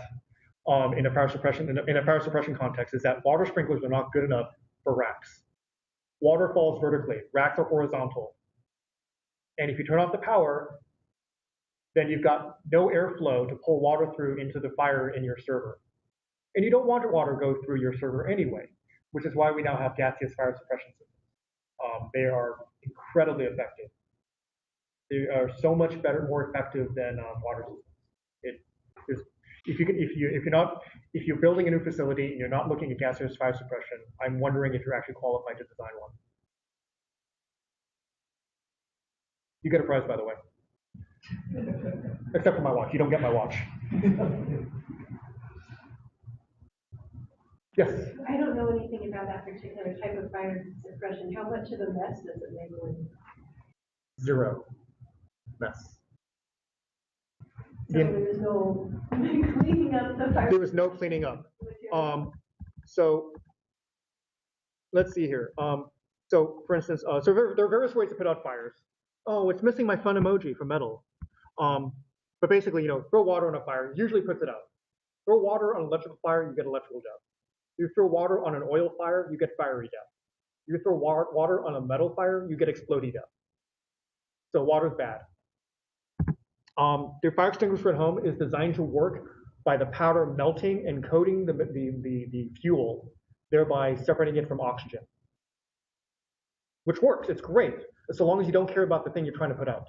in a fire suppression context is that water sprinklers are not good enough for racks. Water falls vertically. Racks are horizontal. And if you turn off the power, then you've got no airflow to pull water through into the fire in your server. And you don't want your water to go through your server anyway, which is why we now have gaseous fire suppression systems. They are incredibly effective. They are so much better, more effective than water systems. If you're building a new facility and you're not looking at gaseous fire suppression, I'm wondering if you're actually qualified to design one. You get a prize, by the way. Except for my watch. You don't get my watch. Yes? I don't know anything about that particular type of fire suppression. How much of a mess does it make when? Zero mess. So there was no cleaning up the fire. There was no cleaning up. So let's see here. So for instance, so there are various ways to put out fires. Oh, it's missing my fun emoji for metal. But basically, throw water on a fire usually puts it out. Throw water on an electrical fire, you get electrical death. You throw water on an oil fire, you get fiery death. You throw water on a metal fire, you get explodey death. So water's bad. The fire extinguisher at home is designed to work by the powder melting and coating the fuel, thereby separating it from oxygen. Which works, it's great, so long as you don't care about the thing you're trying to put out.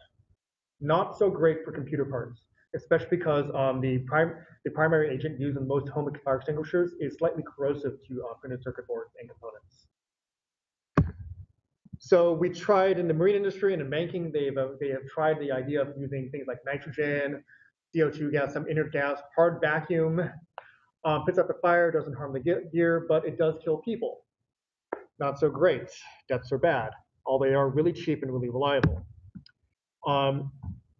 Not so great for computer parts, especially because the primary agent used in most home fire extinguishers is slightly corrosive to printed circuit boards and components. So we tried in the marine industry and in banking, they have tried the idea of using things like nitrogen, CO2 gas, some inert gas, hard vacuum, puts out the fire, doesn't harm the gear, but it does kill people. Not so great, deaths are bad. although they are really cheap and really reliable.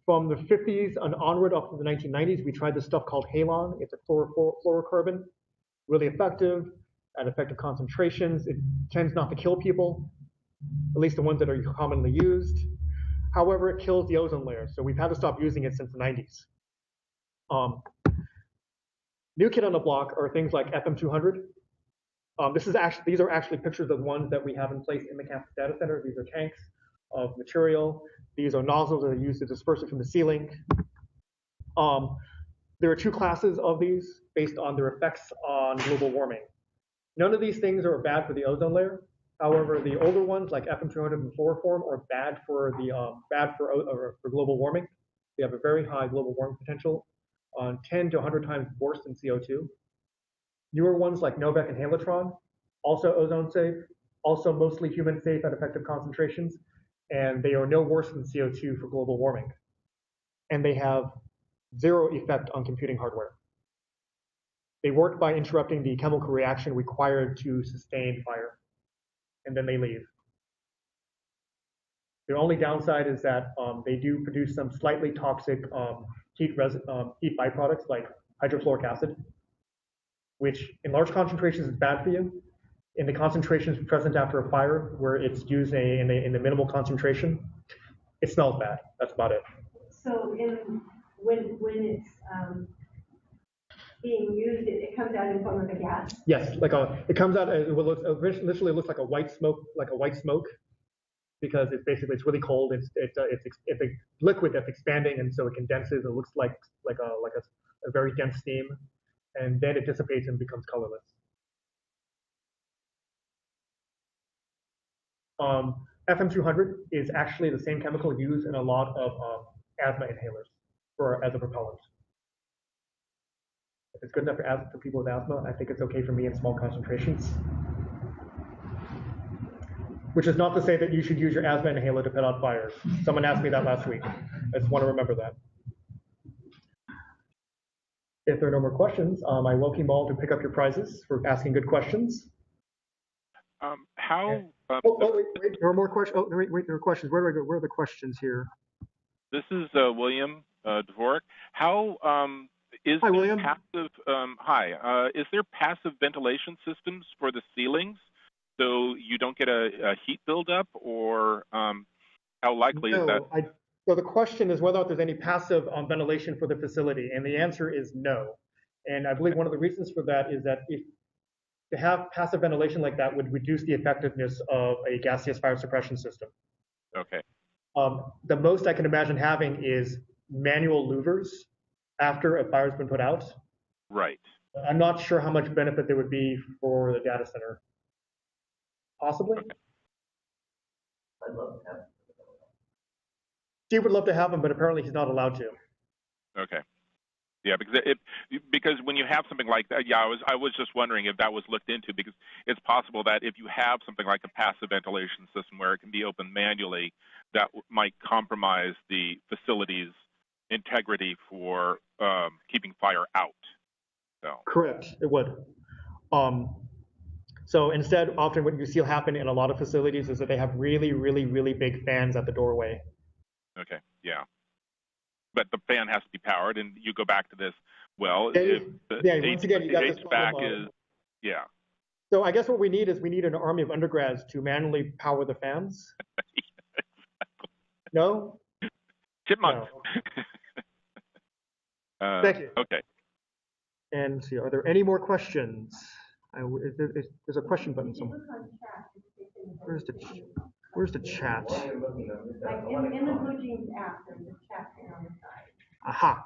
From the 50s and onward up to the 1990s, we tried this stuff called halon. It's a fluorocarbon, really effective at effective concentrations. It tends not to kill people, at least the ones that are commonly used. However, it kills the ozone layer, so we've had to stop using it since the 90s. New kid on the block are things like FM200. These are actually pictures of ones that we have in place in the campus data center. These are tanks of material. These are nozzles that are used to disperse it from the ceiling. There are two classes of these based on their effects on global warming. None of these things are bad for the ozone layer. However, the older ones like FM200 and fluoroform are bad for global warming. They have a very high global warming potential, 10 to 100 times worse than CO2. Newer ones like Novec and Halotron, also ozone safe, also mostly human safe at effective concentrations, and they are no worse than CO2 for global warming. And they have zero effect on computing hardware. They work by interrupting the chemical reaction required to sustain fire, and then they leave. The only downside is that they do produce some slightly toxic heat byproducts like hydrofluoric acid, which in large concentrations is bad for you. In the concentrations present after a fire, where it's used in the minimal concentration, it smells bad. That's about it. So when it's being used, it comes out in form of a gas? Yes, it comes out, it literally looks like a white smoke, because it's really cold. It's a liquid that's expanding, and so it condenses. It looks like a very dense steam, and then it dissipates and becomes colorless. FM200 is actually the same chemical used in a lot of asthma inhalers as a propellant. If it's good enough for people with asthma, I think it's okay for me in small concentrations. Which is not to say that you should use your asthma inhaler to put out fires. Someone asked me that last week. I just want to remember that. If there are no more questions, I welcome you all to pick up your prizes for asking good questions. Wait, there are more questions. Oh, wait, there are questions. Where do I go? Where are the questions here? This is William Dvorak. Is hi, there William. Is there passive ventilation systems for the ceilings so you don't get a heat buildup, or how likely is that? So the question is whether or not there's any passive ventilation for the facility, and the answer is no. And I believe one of the reasons for that is that to have passive ventilation like that would reduce the effectiveness of a gaseous fire suppression system. Okay. The most I can imagine having is manual louvers after a fire's been put out. Right. I'm not sure how much benefit there would be for the data center. Possibly. Okay. I'd love to have it. Steve would love to have them, but apparently he's not allowed to. Okay. Yeah, because when you have something like that, I was just wondering if that was looked into, because it's possible that if you have something like a passive ventilation system where it can be opened manually, that might compromise the facility's integrity for keeping fire out. So. Correct, it would. So instead, often what you see happen in a lot of facilities is that they have really, really, really big fans at the doorway. Okay, yeah. But the fan has to be powered, and you go back to this. Well, if the once again, you got this HVAC is, yeah. So I guess what we need is an army of undergrads to manually power the fans. Exactly. No? Chipmunks. No. Thank you. Okay. And see, are there any more questions? There's a question button somewhere. Where's the chat? Like in the Blue Jeans app, there's a chat thing on the side. Aha,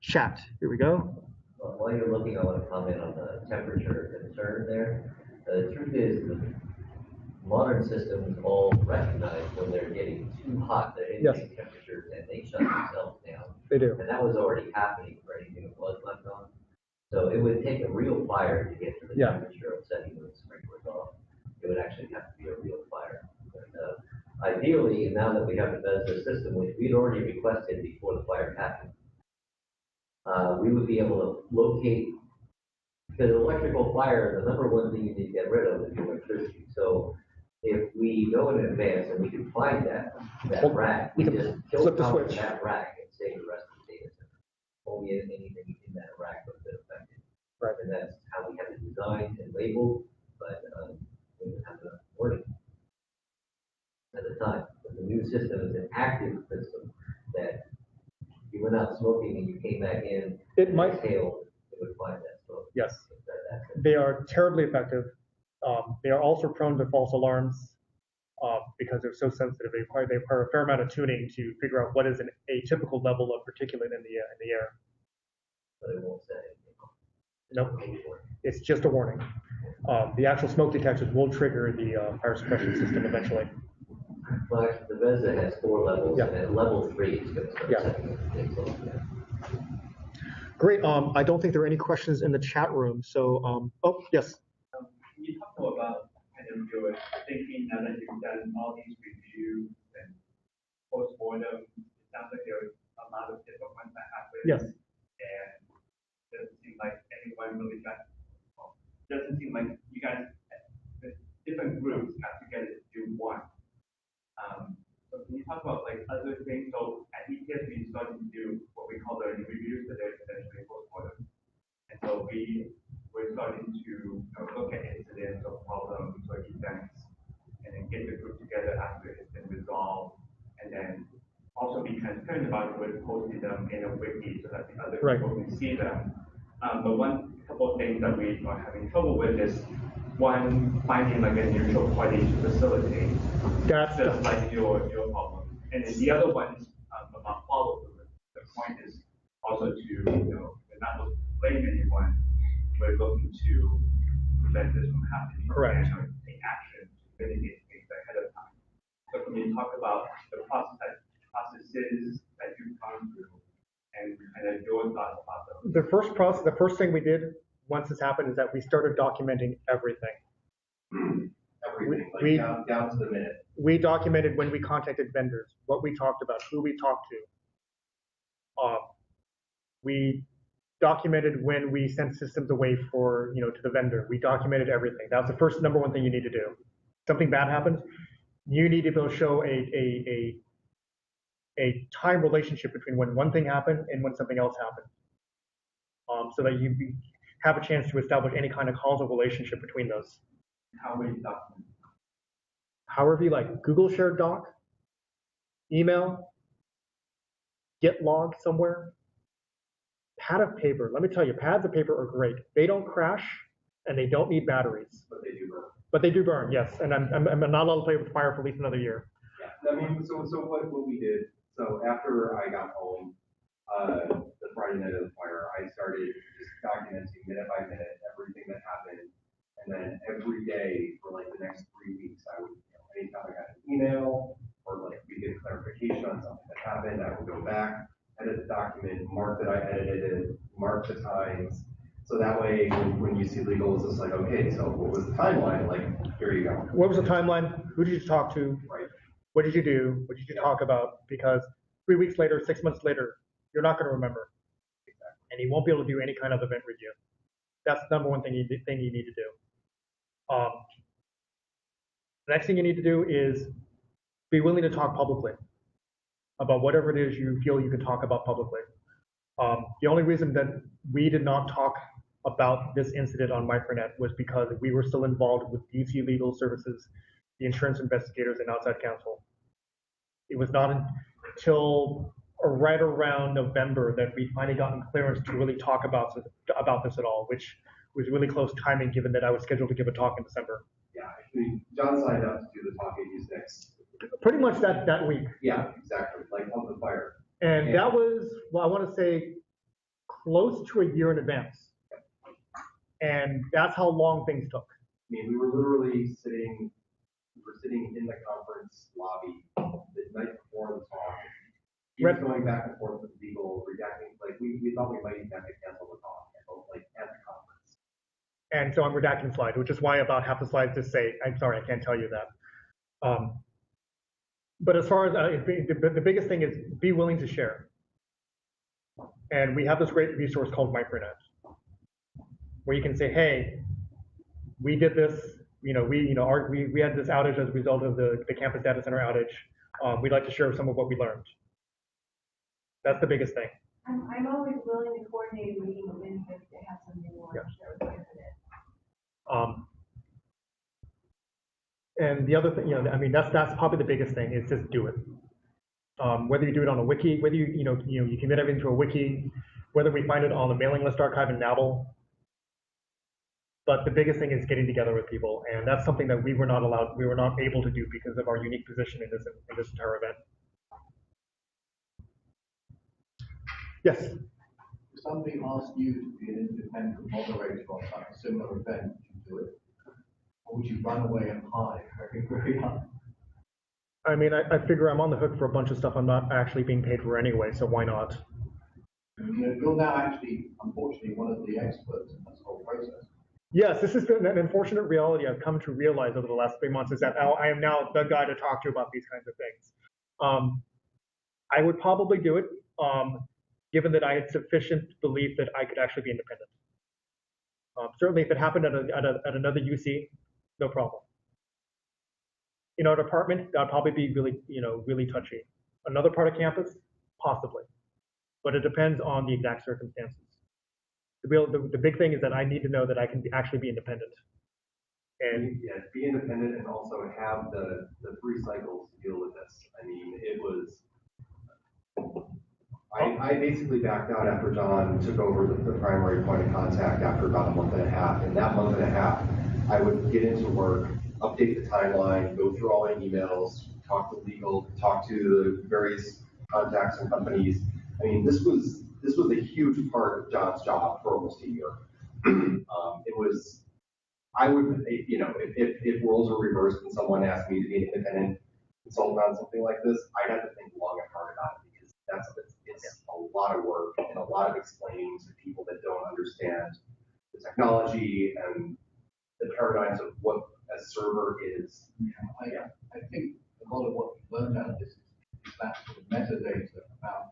chat. Here we go. While you're looking, I want to comment on the temperature concern there. The truth is, the modern systems all recognize when they're getting too hot, they're hitting temperatures, and they shut themselves down. They do. And that was already happening for anything that was left on. So it would take a real fire to get to the temperature of setting those sprinklers off. It would actually have to be a real fire. But, ideally, now that we have a Bethesda system, which we'd already requested before the fire happened, we would be able to locate, because electrical fire, the number one thing you need to get rid of is the electricity. So if we know in advance and we can find that Well, rack, you we can just flip kill the power to switch. that rack and save the rest of the data center. Only anything in that rack would have been affected. Right. And that's how we have it designed and labeled, but we didn't have enough warning at the time. But the new system is an active system that you went out smoking and you came back in, It might exhaled, it would find that smoke. Yes. That They are terribly effective. They are also prone to false alarms because they're so sensitive. They require a fair amount of tuning to figure out what is an atypical level of particulate in the air. But it won't say anything. Nope. It's just a warning. The actual smoke detectors will trigger the fire suppression system eventually. Well, actually, the Bethesda has 4 levels, Yeah. and at level 3 is going to start Yeah. setting things off. Great. I don't think there are any questions in the chat room. So, oh, yes. Can you talk more about kind of your thinking now that you've done all these reviews and post-mortem? It sounds like there was a lot of different ones that happened. Yes. And it doesn't seem like anyone really got, well, doesn't seem like you guys, the different groups got together to do one. So can you talk about like other things? So at ETS, we started to do what we call learning reviews, but they're essentially post-mortem. And so we're starting to look at incidents or problems or events and then get the group together after it's been resolved and then also be transparent about it, posting them in a wiki so that the other people can see them. But couple of things that we are having trouble with is one, finding like a neutral party to facilitate. That's just like your problem. And then the other one is about follow-through. The point is also to, we're not looking to blame anyone, we're looking to prevent this from happening. Correct. And take action to mitigate things ahead of time. So can you talk about the processes that you've gone through and kind of your thoughts about those? The first thing we did once this happened is that we started documenting everything. Everything, We- down to the minute. We documented when we contacted vendors, what we talked about, who we talked to. We documented when we sent systems away to the vendor. We documented everything. That was the first number one thing you need to do. Something bad happens, you need to be able to show a time relationship between when one thing happened and when something else happened. So that you have a chance to establish any kind of causal relationship between those. How will you document? However you like, Google shared doc, email, get log somewhere, pad of paper. Let me tell you, pads of paper are great. They don't crash and they don't need batteries. But they do burn. But they do burn, yes. And I'm not allowed to play with fire for at least another year. Yeah, I mean, so what we did, so after I got home, the Friday night of the fire, I started just documenting minute by minute everything that happened. And then every day for like the next 3 weeks, I would, anytime I got an email or like we get clarification on something that happened, I would go back, edit the document, mark that I edited it, mark the times. So that way, when you see legal, it's just like, okay, so what was the timeline? Like, here you go. What was the timeline? Who did you talk to? Right. What did you do? What did you talk about? Because 3 weeks later, 6 months later, you're not going to remember. Exactly. And you won't be able to do any kind of event review. That's the number one thing you need to do. The next thing you need to do is be willing to talk publicly about whatever it is you feel you can talk about publicly. The only reason that we did not talk about this incident on Micronet was because we were still involved with DC Legal Services, the insurance investigators, and outside counsel. It was not until right around November that we finally gotten clearance to really talk about this at all, which was really close timing given that I was scheduled to give a talk in December. Yeah, actually, John signed up to do the talk at next. Pretty much that week. Yeah, exactly, like on the fire. And that was, well, I want to say close to a year in advance. And that's how long things took. I mean, we were literally sitting in the conference lobby the night before the talk. He was going back and forth with legal, redacting, like we thought we might even have to cancel the talk, like at the conference. And so I'm redacting slides, which is why about half the slides just say, I'm sorry, I can't tell you that. But as far as the biggest thing is be willing to share. And we have this great resource called Micronet, where you can say, hey, we did this, we had this outage as a result of the campus data center outage. We'd like to share some of what we learned. That's the biggest thing. I'm always willing to coordinate a meeting with them if they have something they want to share with the internet. And the other thing, that's probably the biggest thing is just do it. Whether you do it on a wiki, whether you commit everything to a wiki, whether we find it on the mailing list archive in Nabble. But the biggest thing is getting together with people, and that's something that we were not able to do because of our unique position in this entire event. Yes. If somebody asked you to be an independent moderator on such a similar event, would you do it? Or would you run away and hide very, very hard? I mean, I figure I'm on the hook for a bunch of stuff I'm not actually being paid for anyway, so why not? You're now actually, unfortunately, one of the experts in this whole process. Yes, this is an unfortunate reality I've come to realize over the last 3 months is that I am now the guy to talk to about these kinds of things. I would probably do it, given that I had sufficient belief that I could actually be independent. Certainly, if it happened at another UC, no problem. In our department, that'd probably be really touchy. Another part of campus, possibly, but it depends on the exact circumstances. The big thing is that I need to know that I can actually be independent. And yeah, be independent and also have the 3 cycles to deal with this. I mean, it was. I basically backed out after Jon took over the primary point of contact after about a month and a half. In that month and a half, I would get into work, update the timeline, go through all my emails, talk to legal, talk to the various contacts and companies. I mean, this was a huge part of Jon's job for almost a year. It was, I would, if roles were reversed and someone asked me to be an independent consultant on something like this, I'd have to think long and hard about it because it's a lot of work and a lot of explaining to people that don't understand the technology and the paradigms of what a server is. I think a lot of what we learned out of this is that sort of metadata about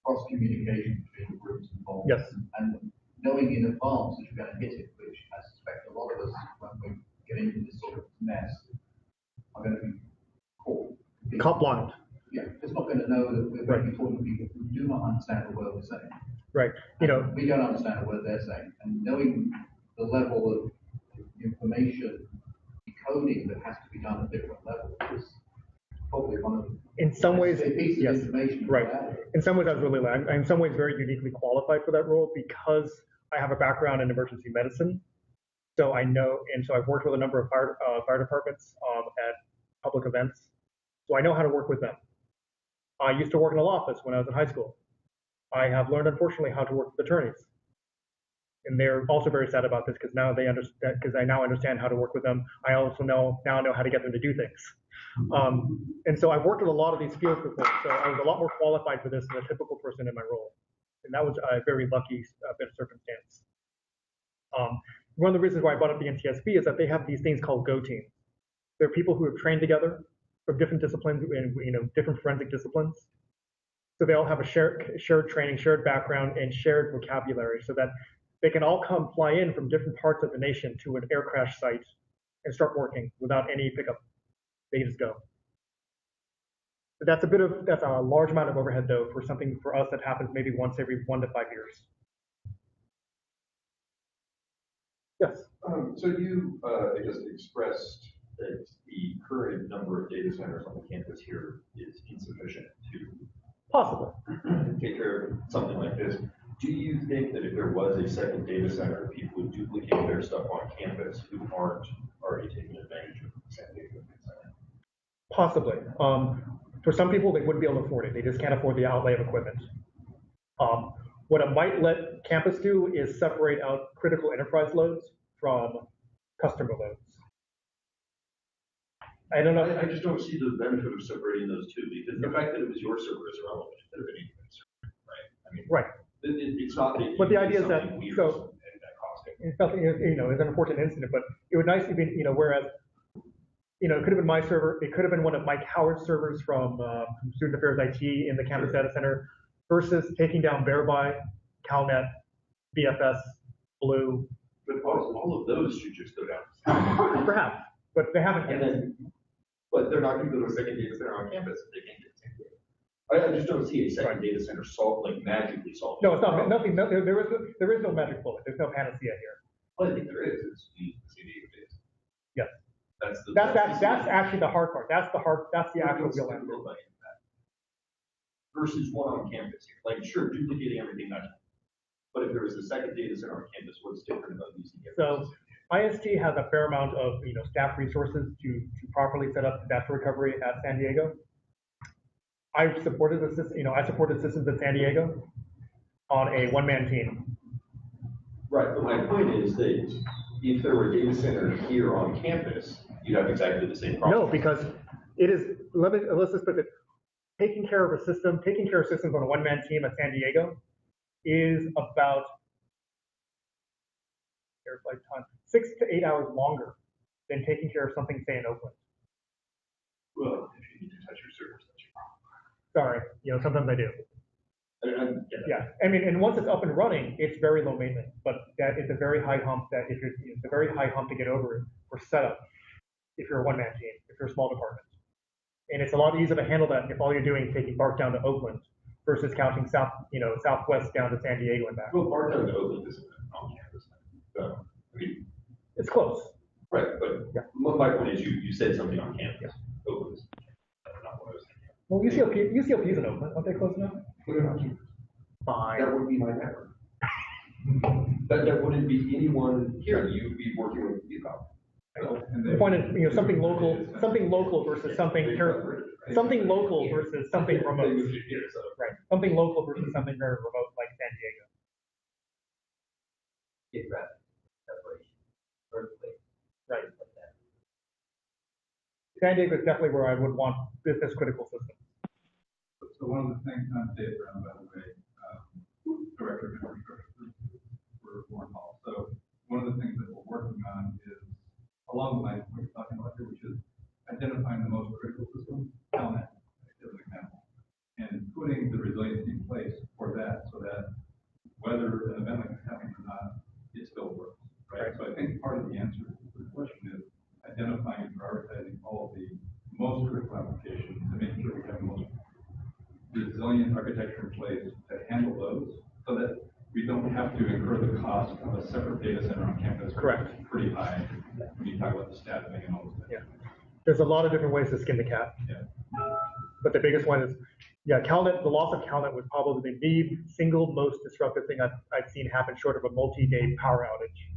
cross-communication between groups involved. yes, And knowing in advance that you're going to hit it, which I suspect a lot of us, when we get into this sort of mess, are going to be caught blind. Yeah, just not going to know that we're going to be talking to people who do not understand the word we're saying. Right. We don't understand the word they're saying, and knowing the level of information decoding that has to be done at different levels is probably one of the in some ways, pieces yes, of information. right. In some ways, I was really, I'm in some ways very uniquely qualified for that role because I have a background in emergency medicine. So I know, and so I've worked with a number of fire departments at public events. So I know how to work with them. I used to work in a law office when I was in high school. I have learned, unfortunately, how to work with attorneys. And they're also very sad about this because now they understand, because I now understand how to work with them. I also now know how to get them to do things. And so I've worked with a lot of these fields before, so I was a lot more qualified for this than a typical person in my role. And that was a very lucky bit of circumstance. One of the reasons why I brought up the NTSB is that they have these things called Go teams. They're people who have trained together from different disciplines, different forensic disciplines. So they all have a shared training, shared background, and shared vocabulary so that they can all fly in from different parts of the nation to an air crash site and start working without any pickup. They just go. But that's a large amount of overhead though for something for us that happens maybe once every 1 to 5 years. Yes. So you, I guess, expressed that the current number of data centers on the campus here is insufficient to possibly take care of something like this. Do you think that if there was a second data center, people would duplicate their stuff on campus who aren't already taking advantage of the San Diego Center? Possibly. For some people, they wouldn't be able to afford it. They just can't afford the outlay of equipment. What it might let campus do is separate out critical enterprise loads from customer loads. I don't know. I just don't see the benefit of separating those two because the fact that it was your server is irrelevant. It could have been anybody's server, right? I mean, right. It's not that. But the idea is that so it's nothing. It's an unfortunate incident, but it would nice to be whereas it could have been my server, it could have been one of Mike Howard's servers from Student Affairs IT in the campus data center versus taking down Bearby, CalNet, BFS, Blue, But all of those should just go down. Perhaps, but they haven't And yet. then, but they're not gonna go to a second data center on campus if they can't get the same data. I just don't see a second data center magically solve. No, it's not, nothing, no, there is no magic bullet, there's no panacea here. Well, I think there is, it's the CD database. Yes. That's Actually the hard part, that's the actual real answer. Versus one on campus here, like, sure, duplicating everything, that's. But if there was a second data center on campus, what's different about using it? So ISG has a fair amount of staff resources to properly set up disaster recovery at San Diego. I supported the system, I supported systems at San Diego on a one-man team. Right, but my point is that if there were a data center here on campus, you'd have exactly the same problem. No, because it is, let's just put it, taking care of systems on a one-man team at San Diego is about 6 to 8 hours longer than taking care of something, say, in Oakland. Well, if you need to touch your servers, that's your problem. Sorry, sometimes I do. Yeah, I mean, and once it's up and running, it's very low maintenance, but that it's a very high hump it's a very high hump to get over for setup if you're a one-man team, if you're a small department. And it's a lot easier to handle that if all you're doing is taking BART down to Oakland versus counting southwest down to San Diego and back. Well, BART down to Oakland isn't on campus. So, I mean, it's close. Right, but yeah. My point is you said something on campus. Yeah. Oakland is not what I was thinking. Well, UCLP is in Oakland. Aren't they close enough? Fine. That would be my network. that wouldn't be anyone here. You'd be working with UCOP. The point is, something local versus something local versus something remote. Right. Something local versus something very remote like San Diego. Geographic separation, earthquake. Right. Like that. San Diego is definitely where I would want business critical systems. So one of the things, I'm Dave Brown, by the way, Director of Infrastructure for Warren Hall. So one of the things that we're working on is along the lines of what you're talking about here, which is identifying the most critical systems, Telnet, as an example, and putting the resiliency in place for that, so that whether an event like this happens or not, it still works, right? So I think part of the answer to the question is identifying and prioritizing all of the most critical applications and making sure we have the most resilient architecture in place to handle those, so that we don't have to incur the cost of a separate data center on campus. Correct. Pretty high when you talk about the staffing and all those things. Yeah. There's a lot of different ways to skin the cat. Yeah. But the biggest one is, CalNet, the loss of CalNet was probably the single most disruptive thing I've seen happen short of a multi-day power outage,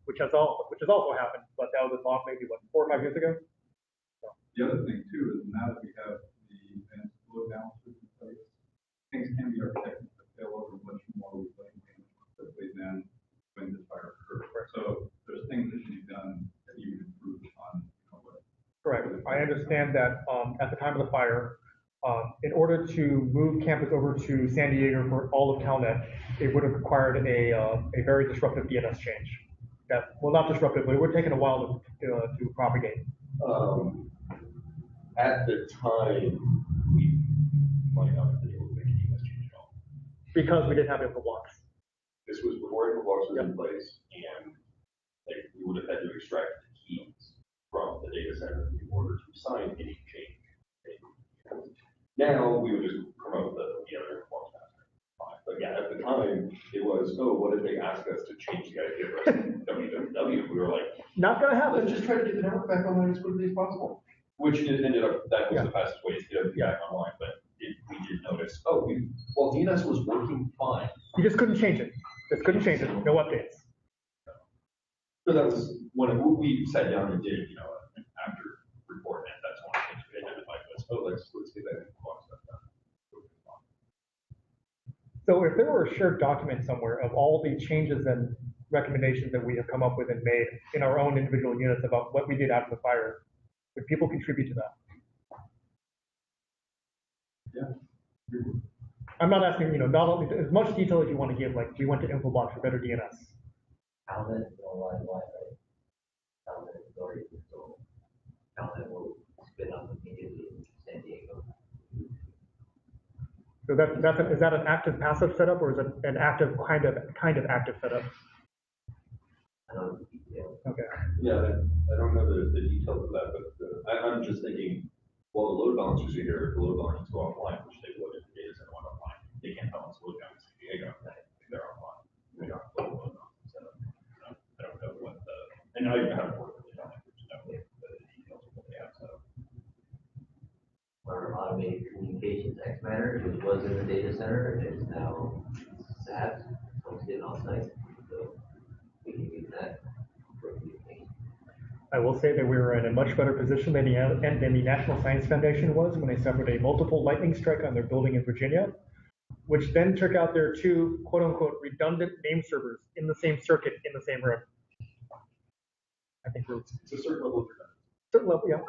which has also happened, but that was maybe 4 or 5 years ago. So. The other thing too is now that we have the advanced load balancers in place, things can be architected to fail over much more quickly than when this fire occurs. So there's things that should be done that you can improve on. Correct. I understand that at the time of the fire, in order to move campus over to San Diego for all of CalNet, it would have required a very disruptive DNS change. Not disruptive, but it would have taken a while to propagate. At the time, we might not have been able to make a DNS change at all. Because we didn't have InfoBlocks. This was before InfoBlocks was in place, and we would have had to extract the keys from the data center in order to sign any change. Now we would just promote the other InfoBlocks master. Fine. But yeah, at the time, it was, what if they ask us to change the IP address to www? We were like, not going to happen. Let's just try to get the network back online as quickly as possible. Which ended up, that was the fastest way to get it back online, but we did notice, DNS was working fine. You just couldn't change it. No updates. So that was when we sat down and did, an after report, and that's one of the things we identified was, let's get that InfoBlocks stuff done. So if there were a shared document somewhere of all the changes and recommendations that we have come up with and made in our own individual units about what we did after the fire, would people contribute to that? Yeah. I'm not asking, not only as much detail as you want to give, like we went to InfoBlocks for better DNS. CalNet is online Wi-Fi. CalNet is already installed. CalNet will spin up immediately in San Diego. So is that an active passive setup, or is it an active kind of active setup? I don't know the details. Okay. Yeah, I don't know the details of that, but I'm just thinking, well, the load balancers are here, the load balancers go offline, which they would if the data center went offline. They can't balance load down to San Diego if they're offline. They don't have load balancers set up. I don't know what and I even have worked with them, which know the details of what they have set up. Our automated communications X Matter, which was in the data center, is now SAT, hosted offsite. So we can use that for communication. I will say that we were in a much better position than the National Science Foundation was when they suffered a multiple lightning strike on their building in Virginia, which then took out their two quote unquote redundant name servers in the same circuit in the same room. I think we're It's a certain level of redundancy. certain level, yeah.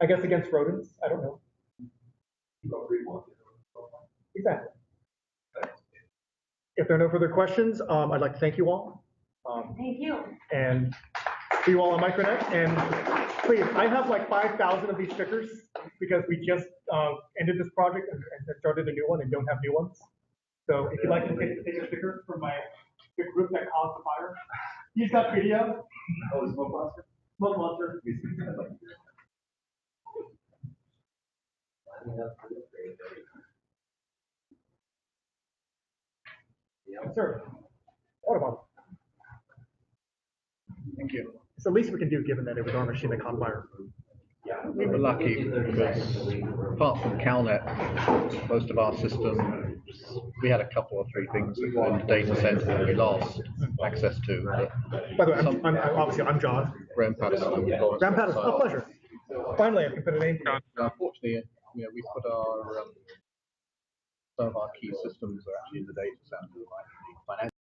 I guess against rodents, I don't know. You don't really want it. Exactly. If there are no further questions, I'd like to thank you all. Thank you. And see you all on Micronet. And please, I have like 5,000 of these stickers because we just ended this project and started a new one and don't have new ones. So if you'd like to take a sticker from the group that caused the fire, he's got video. Oh, Smoke Monster? Smoke Monster. Yes, sir. What about it? Thank you. It's the least we can do given that it was our machine that caught fire. We were lucky because apart from CalNet, most of our system, we had a couple or three things in the data center that we lost access to. By the way, I'm John. Graham Patterson. Graham Patterson, a pleasure. Finally, I can put a name to you. Unfortunately, we put our some of our key systems are actually in the data center, like the financial